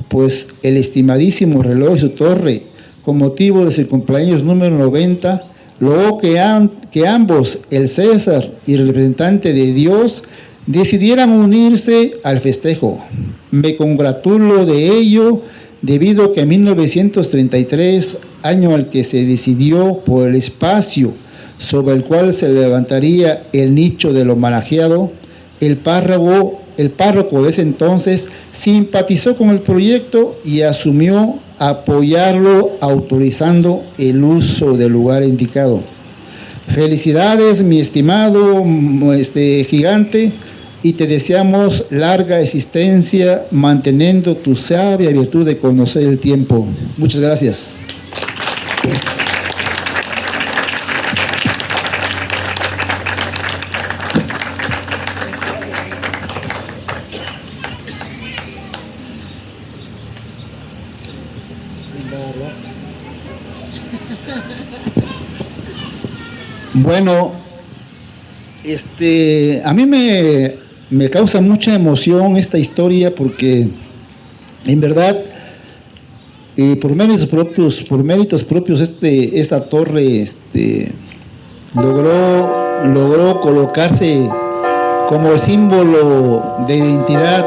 pues el estimadísimo reloj y su torre, con motivo de su cumpleaños número 90, logró que ambos, el César y el representante de Dios, decidieran unirse al festejo. Me congratulo de ello, debido a que en 1933, año al que se decidió por el espacio sobre el cual se levantaría el nicho del homenajeado, el párroco de ese entonces simpatizó con el proyecto y asumió apoyarlo, autorizando el uso del lugar indicado. Felicidades, mi estimado gigante, y te deseamos larga existencia, manteniendo tu sabia virtud de conocer el tiempo. Muchas gracias. Bueno, a mí me causa mucha emoción esta historia, porque en verdad, por méritos propios, esta torre logró logró colocarse como el símbolo de identidad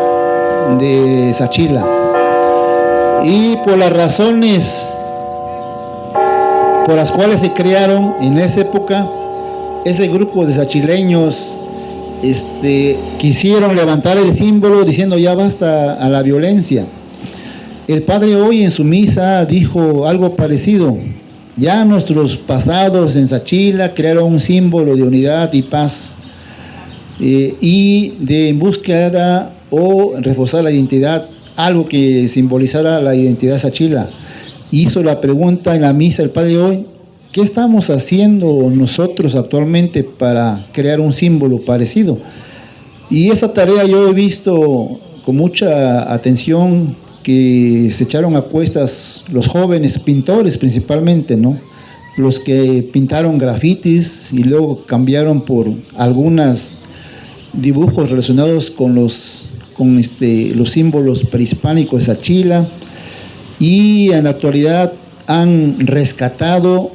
de Sachila. Y por las razones por las cuales se crearon en esa época, ese grupo de sachileños quisieron levantar el símbolo diciendo ya basta a la violencia. El padre hoy en su misa dijo algo parecido. Ya nuestros pasados en Sachila crearon un símbolo de unidad y paz y de en búsqueda o reforzar la identidad, algo que simbolizara la identidad Sachila. Hizo la pregunta en la misa el padre hoy: ¿qué estamos haciendo nosotros actualmente para crear un símbolo parecido? Y esa tarea yo he visto con mucha atención que se echaron a cuestas los jóvenes pintores principalmente, ¿no? Los que pintaron grafitis y luego cambiaron por algunos dibujos relacionados con los símbolos prehispánicos de Sachila, y en la actualidad han rescatado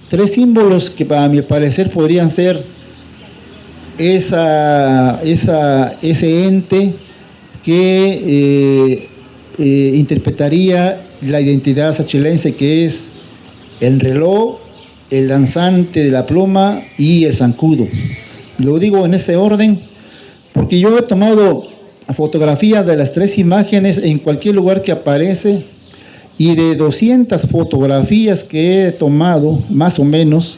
3 símbolos que para mi parecer podrían ser ese ente que interpretaría la identidad sachilense, que es el reloj, el danzante de la pluma y el zancudo. Lo digo en ese orden porque yo he tomado fotografías de las 3 imágenes en cualquier lugar que aparece, y de 200 fotografías que he tomado, más o menos,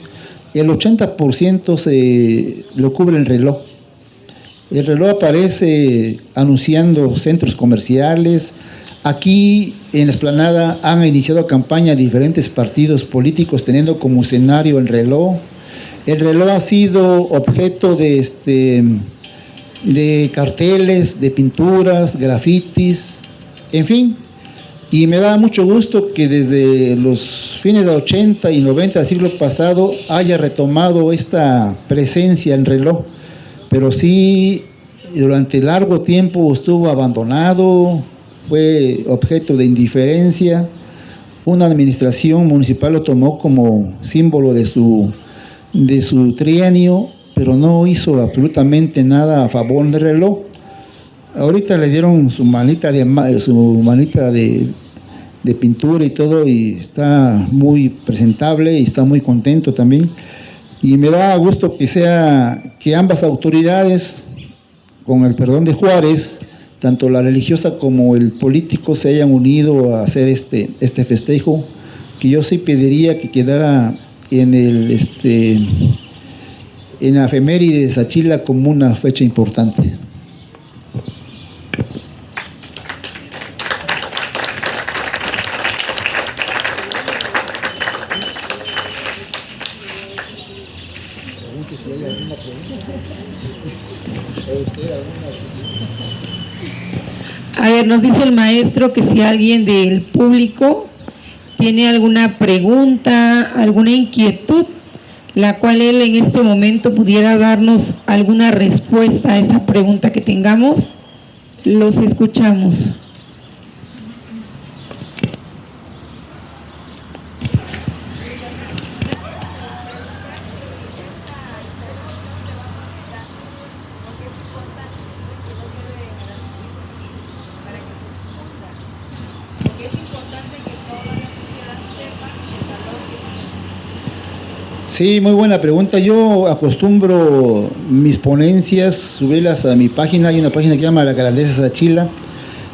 el 80% lo cubre el reloj. El reloj aparece anunciando centros comerciales. Aquí en la explanada han iniciado campaña diferentes partidos políticos teniendo como escenario el reloj. El reloj ha sido objeto de carteles, de pinturas, grafitis, en fin. Y me da mucho gusto que desde los fines de 80 y 90 del siglo pasado haya retomado esta presencia en reloj, pero sí durante largo tiempo estuvo abandonado, fue objeto de indiferencia. Una administración municipal lo tomó como símbolo de su trienio, pero no hizo absolutamente nada a favor del reloj. Ahorita le dieron su manita de pintura y todo, y está muy presentable y está muy contento también. Y me da gusto que ambas autoridades, con el perdón de Juárez, tanto la religiosa como el político, se hayan unido a hacer este festejo, que yo sí pediría que quedara en la efeméride de Sachila como una fecha importante. A ver, nos dice el maestro que si alguien del público tiene alguna pregunta, alguna inquietud, la cual él en este momento pudiera darnos alguna respuesta a esa pregunta que tengamos, los escuchamos. Sí, muy buena pregunta. Yo acostumbro mis ponencias, subirlas a mi página. Hay una página que se llama La Grandeza Sachila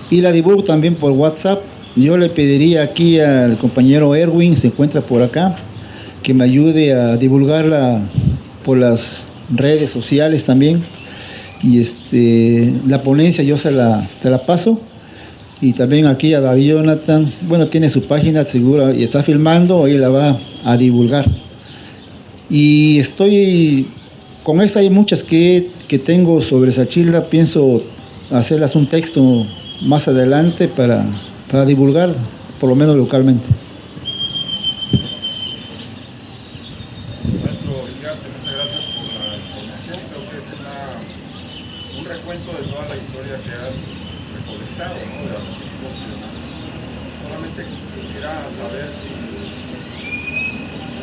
y la divulgo también por WhatsApp. Yo le pediría aquí al compañero Erwin, se encuentra por acá, que me ayude a divulgarla por las redes sociales también. Y la ponencia yo te la paso. Y también aquí a David Jonathan, bueno, tiene su página segura y está filmando, ahí la va a divulgar. Y con esta hay muchas que tengo sobre Sachila, pienso hacerlas un texto más adelante para divulgar, por lo menos localmente. Maestro Iriarte, muchas gracias por la información. Creo que es un recuento de toda la historia que has recolectado, ¿no? De archivos y demás. Solamente quisiera saber si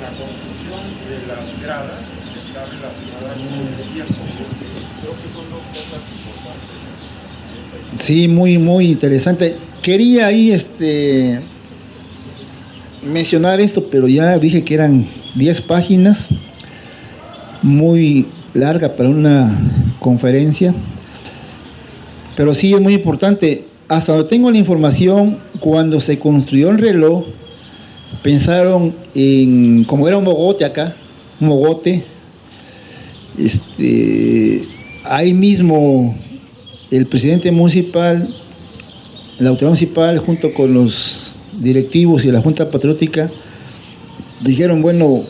la construcción de las gradas está relacionada con el tiempo, porque creo que son dos cosas importantes. Sí, muy interesante. Quería ahí mencionar esto, pero ya dije que eran 10 páginas, muy larga para una conferencia, pero sí es muy importante. Hasta donde tengo la información, cuando se construyó el reloj, pensaron en, como era un mogote acá, un mogote, ahí mismo el presidente municipal, la autoridad municipal, junto con los directivos y la Junta Patriótica, dijeron, bueno,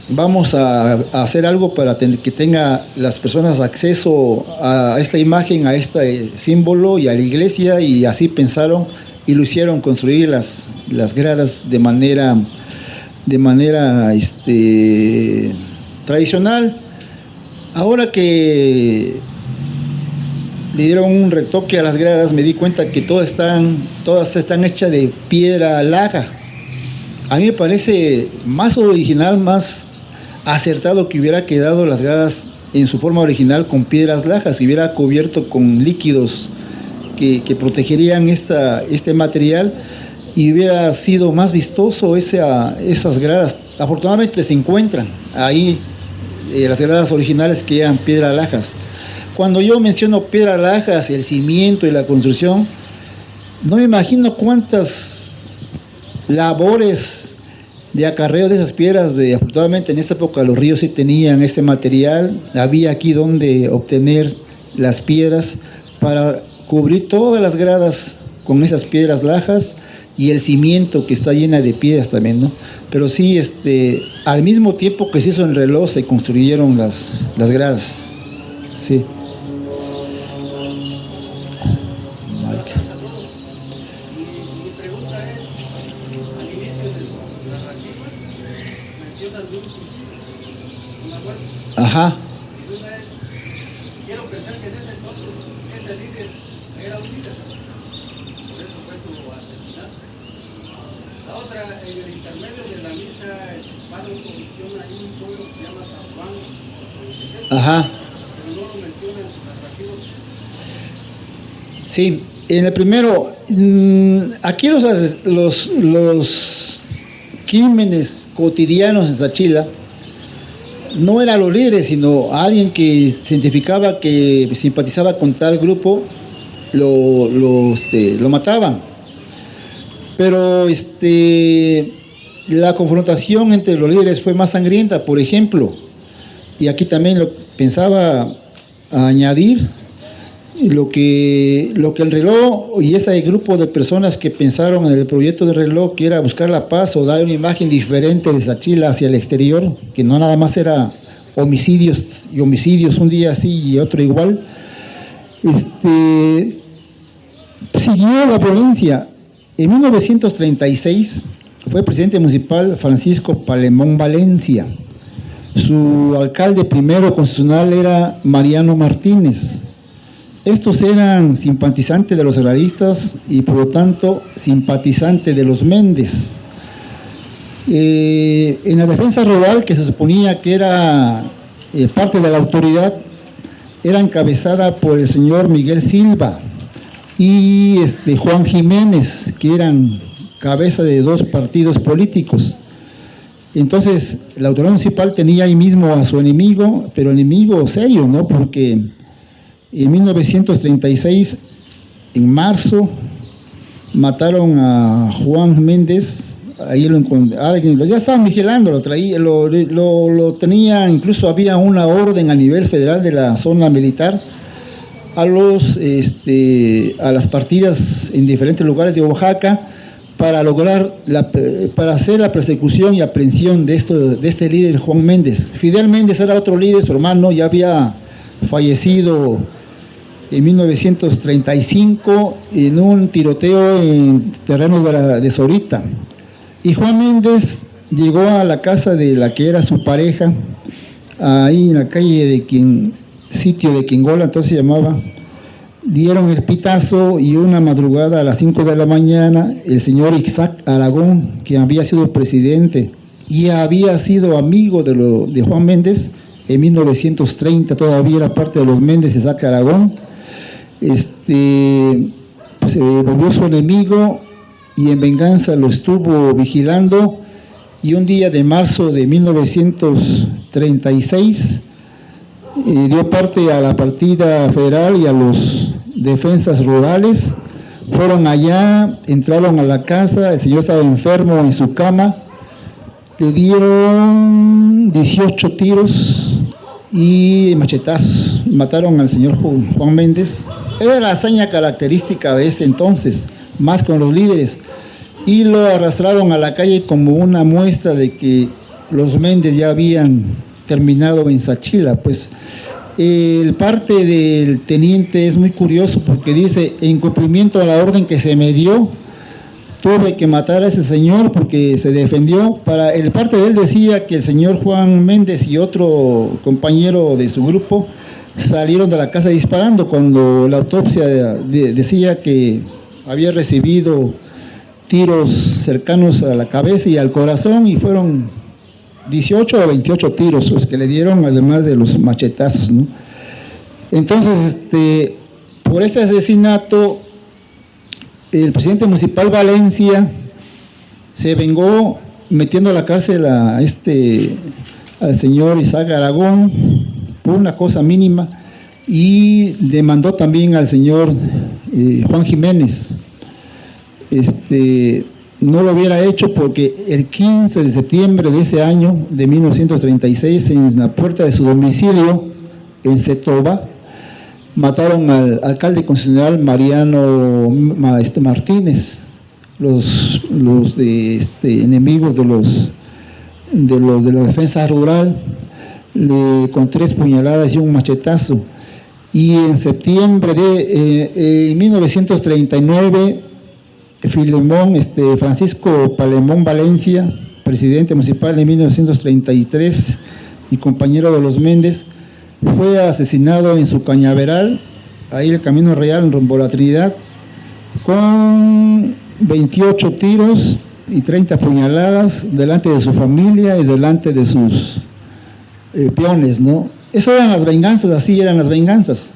vamos a hacer algo para que tenga las personas acceso a esta imagen, a este símbolo y a la iglesia, y así pensaron y lo hicieron construir las gradas de manera tradicional. Ahora que le dieron un retoque a las gradas, me di cuenta que todas están hechas de piedra laja. A mí me parece más original, más acertado que hubiera quedado las gradas en su forma original con piedras lajas, que hubiera cubierto con líquidos que protegerían este material, y hubiera sido más vistoso esas gradas. Afortunadamente se encuentran ahí las gradas originales que eran piedras lajas. Cuando yo menciono piedras lajas, el cimiento y la construcción, no me imagino cuántas labores de acarreo de esas piedras. Afortunadamente en esta época los ríos sí tenían este material, había aquí donde obtener las piedras para cubrir todas las gradas con esas piedras lajas, y el cimiento que está llena de piedras también, ¿no? Pero sí, al mismo tiempo que se hizo el reloj, se construyeron las gradas. Sí. Mi pregunta es, al inicio de su narrativa, mencionas de un suicidio, una muerte. Ajá. Mi duda es, quiero pensar que en ese entonces ese líder era un líder, por eso fue su asesinato. La otra, en el intermedio de la misa, el padre menciona ahí un pueblo que se llama San Juan, Ajá. pero no lo menciona en sus narrativos. Sí, en el primero, aquí los crímenes cotidianos en Sachila no eran los líderes, sino alguien que se identificaba, que simpatizaba con tal grupo, lo mataban. Pero la confrontación entre los líderes fue más sangrienta, por ejemplo, y aquí también lo pensaba añadir, lo que el reloj y ese grupo de personas que pensaron en el proyecto del reloj, que era buscar la paz o dar una imagen diferente de Sachila hacia el exterior, que no nada más era homicidios y homicidios, un día así y otro igual, siguió la violencia. En 1936 fue presidente municipal Francisco Palemón Valencia. Su alcalde primero constitucional era Mariano Martínez. Estos eran simpatizantes de los agraristas y por lo tanto simpatizantes de los Méndez. En la defensa rural, que se suponía que era parte de la autoridad, era encabezada por el señor Miguel Silva y Juan Jiménez, que eran cabeza de dos partidos políticos. Entonces la autoridad municipal tenía ahí mismo a su enemigo, pero enemigo serio, ¿no? Porque en 1936, en marzo, mataron a Juan Méndez. Ahí lo encontraron, ya estaban vigilando, lo tenía, incluso había una orden a nivel federal de la zona militar a las partidas en diferentes lugares de Oaxaca para lograr para hacer la persecución y aprehensión de este líder Juan Méndez. Fidel Méndez era otro líder, su hermano ya había fallecido en 1935 en un tiroteo en terrenos de Zorita. Y Juan Méndez llegó a la casa de la que era su pareja, ahí en la calle sitio de Quingola, entonces se llamaba. Dieron el pitazo y una madrugada a las 5 de la mañana, el señor Isaac Aragón, que había sido presidente y había sido amigo de Juan Méndez, en 1930 todavía era parte de los Méndez de Saca Aragón. Se volvió su enemigo y en venganza lo estuvo vigilando, y un día de marzo de 1936 dio parte a la partida federal y a los defensas rurales. Fueron allá, entraron a la casa, el señor estaba enfermo en su cama, le dieron 18 tiros y machetazos, mataron al señor Juan Méndez. Era la hazaña característica de ese entonces, más con los líderes, y lo arrastraron a la calle como una muestra de que los Méndez ya habían terminado en Sachila. Pues el parte del teniente es muy curioso porque dice: en cumplimiento a la orden que se me dio, tuve que matar a ese señor porque se defendió. Para el parte de él decía que el señor Juan Méndez y otro compañero de su grupo salieron de la casa disparando, cuando la autopsia decía que había recibido tiros cercanos a la cabeza y al corazón, y fueron 18 o 28 tiros los que le dieron, además de los machetazos, ¿no? Entonces, por este asesinato, el presidente municipal Valencia se vengó metiendo a la cárcel al señor Isaac Aragón por una cosa mínima, y demandó también al señor Juan Jiménez. No lo hubiera hecho porque el 15 de septiembre de ese año, de 1936, en la puerta de su domicilio, en Setoba, mataron al alcalde constitucional Mariano Martínez, los enemigos de la defensa rural, con 3 puñaladas y un machetazo. Y en septiembre de 1939, Francisco Palemón Valencia, presidente municipal en 1933 y compañero de los Méndez, fue asesinado en su cañaveral, ahí el Camino Real, en rumbo a la Trinidad, con 28 tiros y 30 puñaladas delante de su familia y delante de sus peones, ¿no? Esas eran las venganzas, así eran las venganzas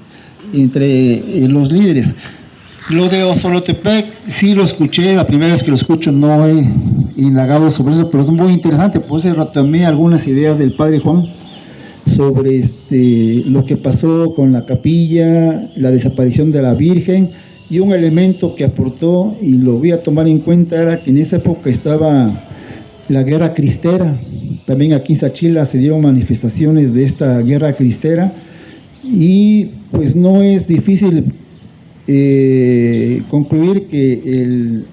entre los líderes. Lo de Osolotepec sí lo escuché, la primera vez que lo escucho, no he indagado sobre eso, pero es muy interesante, pues retomé algunas ideas del padre Juan sobre lo que pasó con la capilla, la desaparición de la Virgen, y un elemento que aportó, y lo voy a tomar en cuenta, era que en esa época estaba la guerra cristera. También aquí en Sachila se dieron manifestaciones de esta guerra cristera, y pues no es difícil concluir que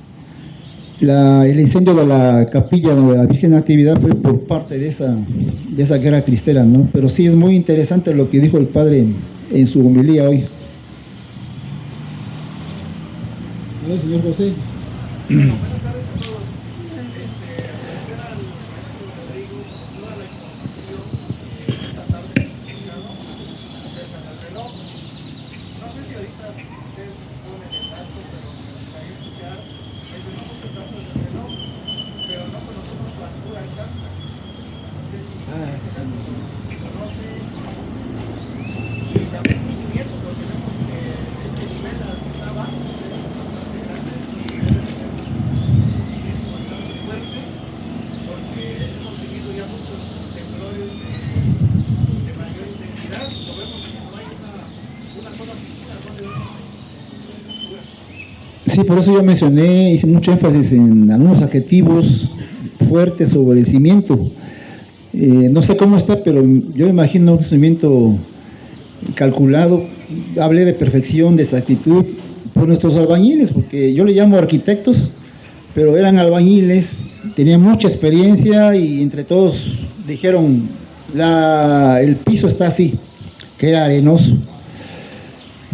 el incendio de la capilla de la Virgen Natividad fue por parte de esa guerra cristera, ¿no? Pero sí es muy interesante lo que dijo el padre en su homilía hoy. A ver, señor José. Sí, por eso yo mencioné, hice mucho énfasis en algunos adjetivos fuertes sobre el cimiento. No sé cómo está, pero yo imagino un cimiento calculado. Hablé de perfección, de exactitud, por nuestros albañiles, porque yo le llamo arquitectos, pero eran albañiles, tenían mucha experiencia, y entre todos dijeron, el piso está así, que era arenoso,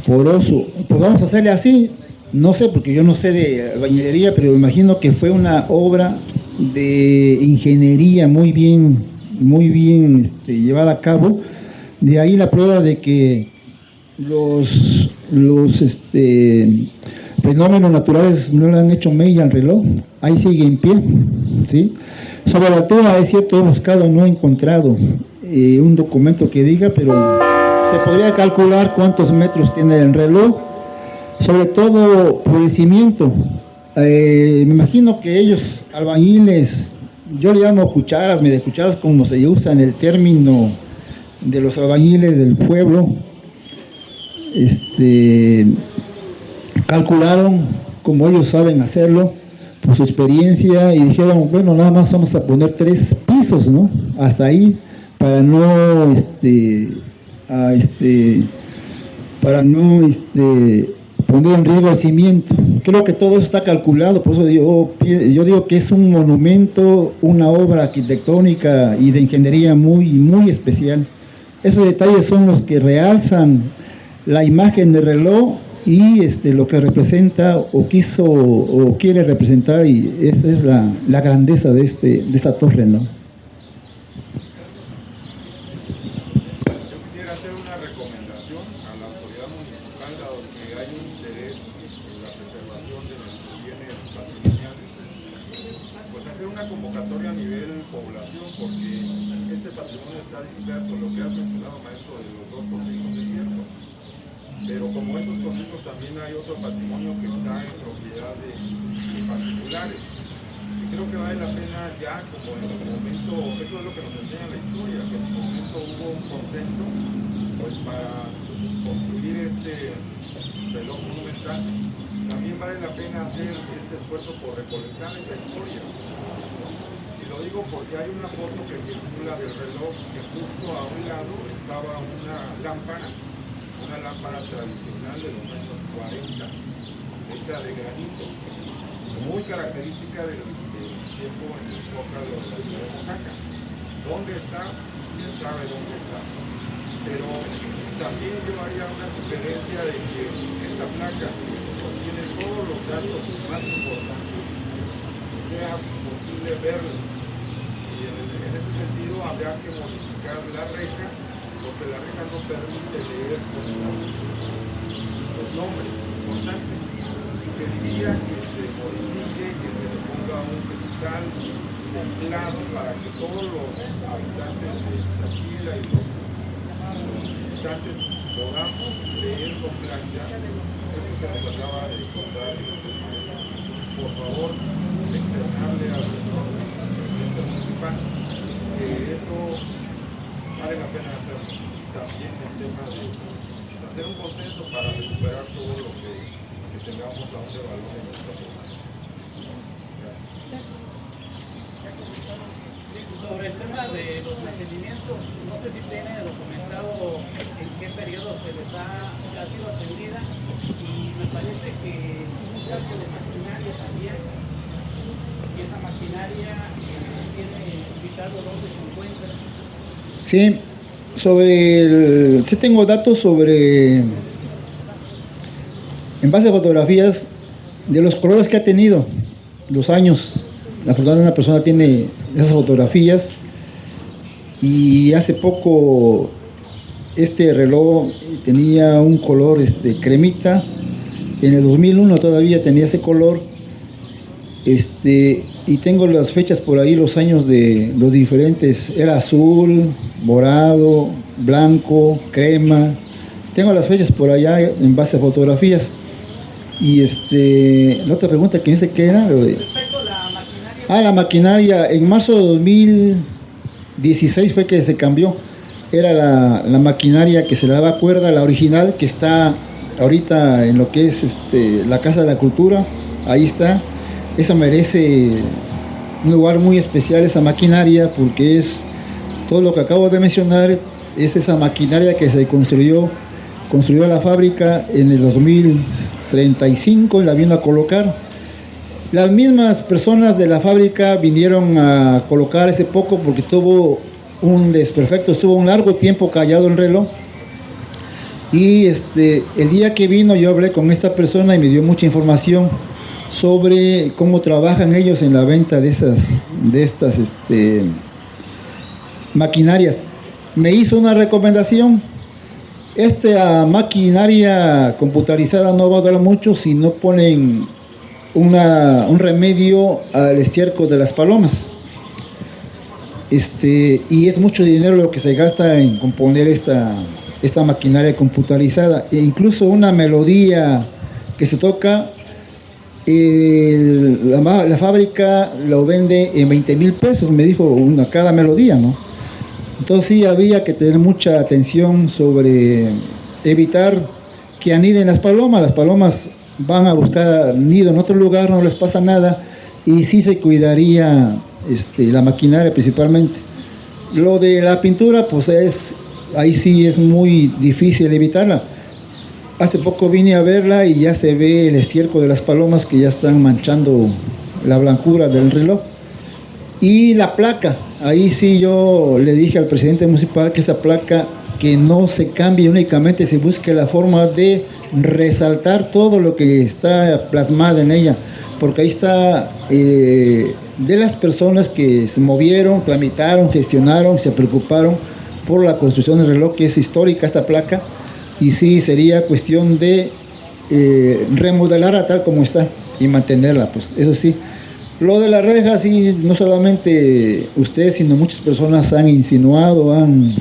poroso, pues vamos a hacerle así. No sé, porque yo no sé de albañilería, pero imagino que fue una obra de ingeniería muy bien llevada a cabo. De ahí la prueba de que los fenómenos naturales no le han hecho mella al reloj, ahí sigue en pie, ¿sí? Sobre la altura, es cierto, he buscado, no he encontrado un documento que diga, pero se podría calcular cuántos metros tiene el reloj, sobre todo por el cimiento. Me imagino que ellos, albañiles, yo le llamo cucharas, media cucharas, como se usa en el término de los albañiles del pueblo, calcularon como ellos saben hacerlo, por su experiencia, y dijeron, bueno, nada más vamos a poner 3 pisos, ¿no? Hasta ahí, para no, poner en riesgo el cimiento. Creo que todo eso está calculado, por eso yo digo que es un monumento, una obra arquitectónica y de ingeniería muy, muy especial. Esos detalles son los que realzan la imagen del reloj y lo que representa o quiso o quiere representar, y esa es la grandeza de esta torre, ¿no? Yo quisiera hacer una recomendación a la autoridad municipal, dado que hay un interés en la preservación de nuestros bienes patrimoniales, pues hacer una convocatoria a nivel población, porque este patrimonio está disperso, lo que has mencionado, maestro, de los 2 consejos, es cierto. Pero como esos consejos también hay otro patrimonio que está en propiedad de particulares. Y creo que vale la pena ya, como en su momento, eso es lo que nos enseña la historia, que en su momento hubo un consenso pues para construir este reloj monumental. También vale la pena hacer este esfuerzo por recolectar esa historia. Y lo digo porque hay una foto que circula del reloj que justo a un lado estaba una lámpara tradicional de los años 40, hecha de granito, muy característica del tiempo en el Zócalo de la ciudad de Oaxaca. ¿Dónde está? ¿Quién sabe dónde está? Pero también yo haría una sugerencia de que esta placa contiene todos los datos más importantes, sea posible verlo. Y en ese sentido habría que modificar la reja, porque la reja no permite leer los nombres importantes. Sugeriría que se modifique, que se le ponga un cristal templado para que todos los habitantes de Xachila y los visitantes podamos leer con claridad eso que nos acaba de contar el maestro. Por favor, externarle al señor presidente municipal que eso vale la pena hacerlo. También el tema de hacer un consenso para recuperar todo lo que tengamos aún de valor en nuestra zona. Sobre el tema de los mantenimientos, no sé si tiene documentado en qué periodo se ha sido atendida, y me parece que un cambio de maquinaria también, y esa maquinaria tiene indicado dónde se encuentra. Sí, sí tengo datos sobre, en base a fotografías, de los colores que ha tenido, los años. Afortunadamente una persona tiene esas fotografías, y hace poco este reloj tenía un color cremita. En el 2001 todavía tenía ese color, y tengo las fechas por ahí, los años de los diferentes, era azul, morado, blanco, crema. Tengo las fechas por allá en base a fotografías. Y la otra pregunta que me dice, ¿qué era? Lo de... Respecto a la maquinaria. La maquinaria, en marzo de 2016 fue que se cambió. Era la maquinaria que se le daba cuerda, la original, que está ahorita en lo que es la Casa de la Cultura. Ahí está. Esa merece un lugar muy especial, esa maquinaria, porque es todo lo que acabo de mencionar. Es esa maquinaria que se construyó la fábrica en el 2035, y la vino a colocar. Las mismas personas de la fábrica vinieron a colocar ese poco porque tuvo un desperfecto, estuvo un largo tiempo callado el reloj. Y el día que vino yo hablé con esta persona y me dio mucha información sobre cómo trabajan ellos en la venta de estas maquinarias. Me hizo una recomendación. Esta maquinaria computarizada no va a durar mucho si no ponen un remedio al estiércol de las palomas. y es mucho dinero lo que se gasta en componer esta maquinaria computarizada. E incluso una melodía que se toca, la fábrica lo vende en 20,000 pesos, me dijo, cada melodía, ¿no? Entonces sí había que tener mucha atención sobre evitar que aniden las palomas. Las palomas van a buscar nido en otro lugar, no les pasa nada, y sí se cuidaría la maquinaria principalmente. Lo de la pintura, pues ahí sí es muy difícil evitarla. Hace poco vine a verla y ya se ve el estiércol de las palomas que ya están manchando la blancura del reloj. Y la placa, ahí sí yo le dije al presidente municipal que esa placa que no se cambie, únicamente se busque la forma de resaltar todo lo que está plasmado en ella, porque ahí está de las personas que se movieron, tramitaron, gestionaron, se preocuparon por la construcción del reloj, que es histórica esta placa, y sí sería cuestión de remodelarla tal como está y mantenerla, pues eso sí. Lo de la reja, sí, no solamente usted, sino muchas personas han insinuado, han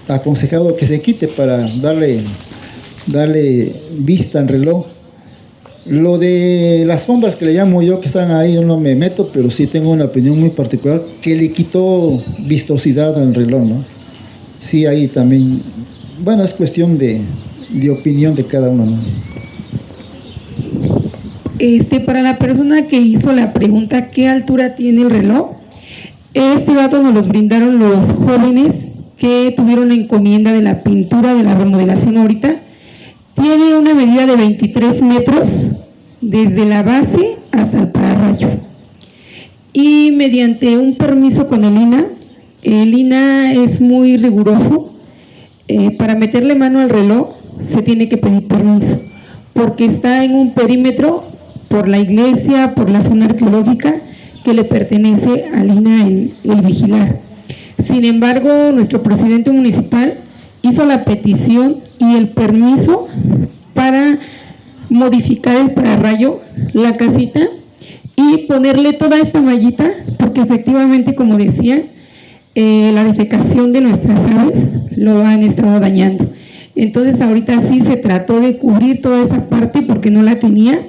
aconsejado que se quite para darle vista al reloj. Lo de las sombras que le llamo yo, que están ahí, yo no me meto, pero sí tengo una opinión muy particular, que le quitó vistosidad al reloj, ¿no? Sí, ahí también, bueno, es cuestión de opinión de cada uno, ¿no? Para la persona que hizo la pregunta, ¿qué altura tiene el reloj? Este dato nos los brindaron los jóvenes que tuvieron la encomienda de la pintura de la remodelación ahorita. Tiene una medida de 23 metros desde la base hasta el pararrayo. Y mediante un permiso con el INA es muy riguroso. Para meterle mano al reloj se tiene que pedir permiso, porque está en un perímetro por la iglesia, por la zona arqueológica, que le pertenece al INA el vigilar. Sin embargo, nuestro presidente municipal hizo la petición y el permiso para modificar el pararrayo, la casita, y ponerle toda esta mallita, porque efectivamente, como decía, la defecación de nuestras aves lo han estado dañando. Entonces ahorita sí se trató de cubrir toda esa parte porque no la tenía.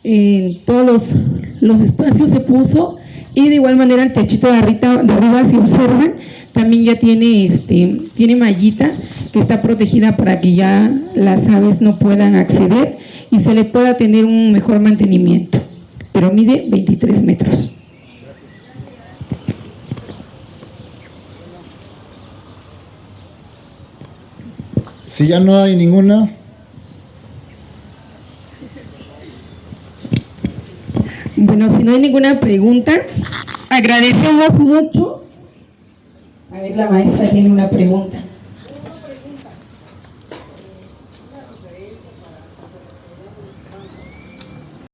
En todos los espacios se puso, y de igual manera el techito de arriba, si observan, también ya tiene mallita que está protegida para que ya las aves no puedan acceder y se le pueda tener un mejor mantenimiento, pero mide 23 metros. Si ya no hay ninguna. Bueno, si no hay ninguna pregunta, agradecemos mucho. A ver, la maestra tiene una pregunta.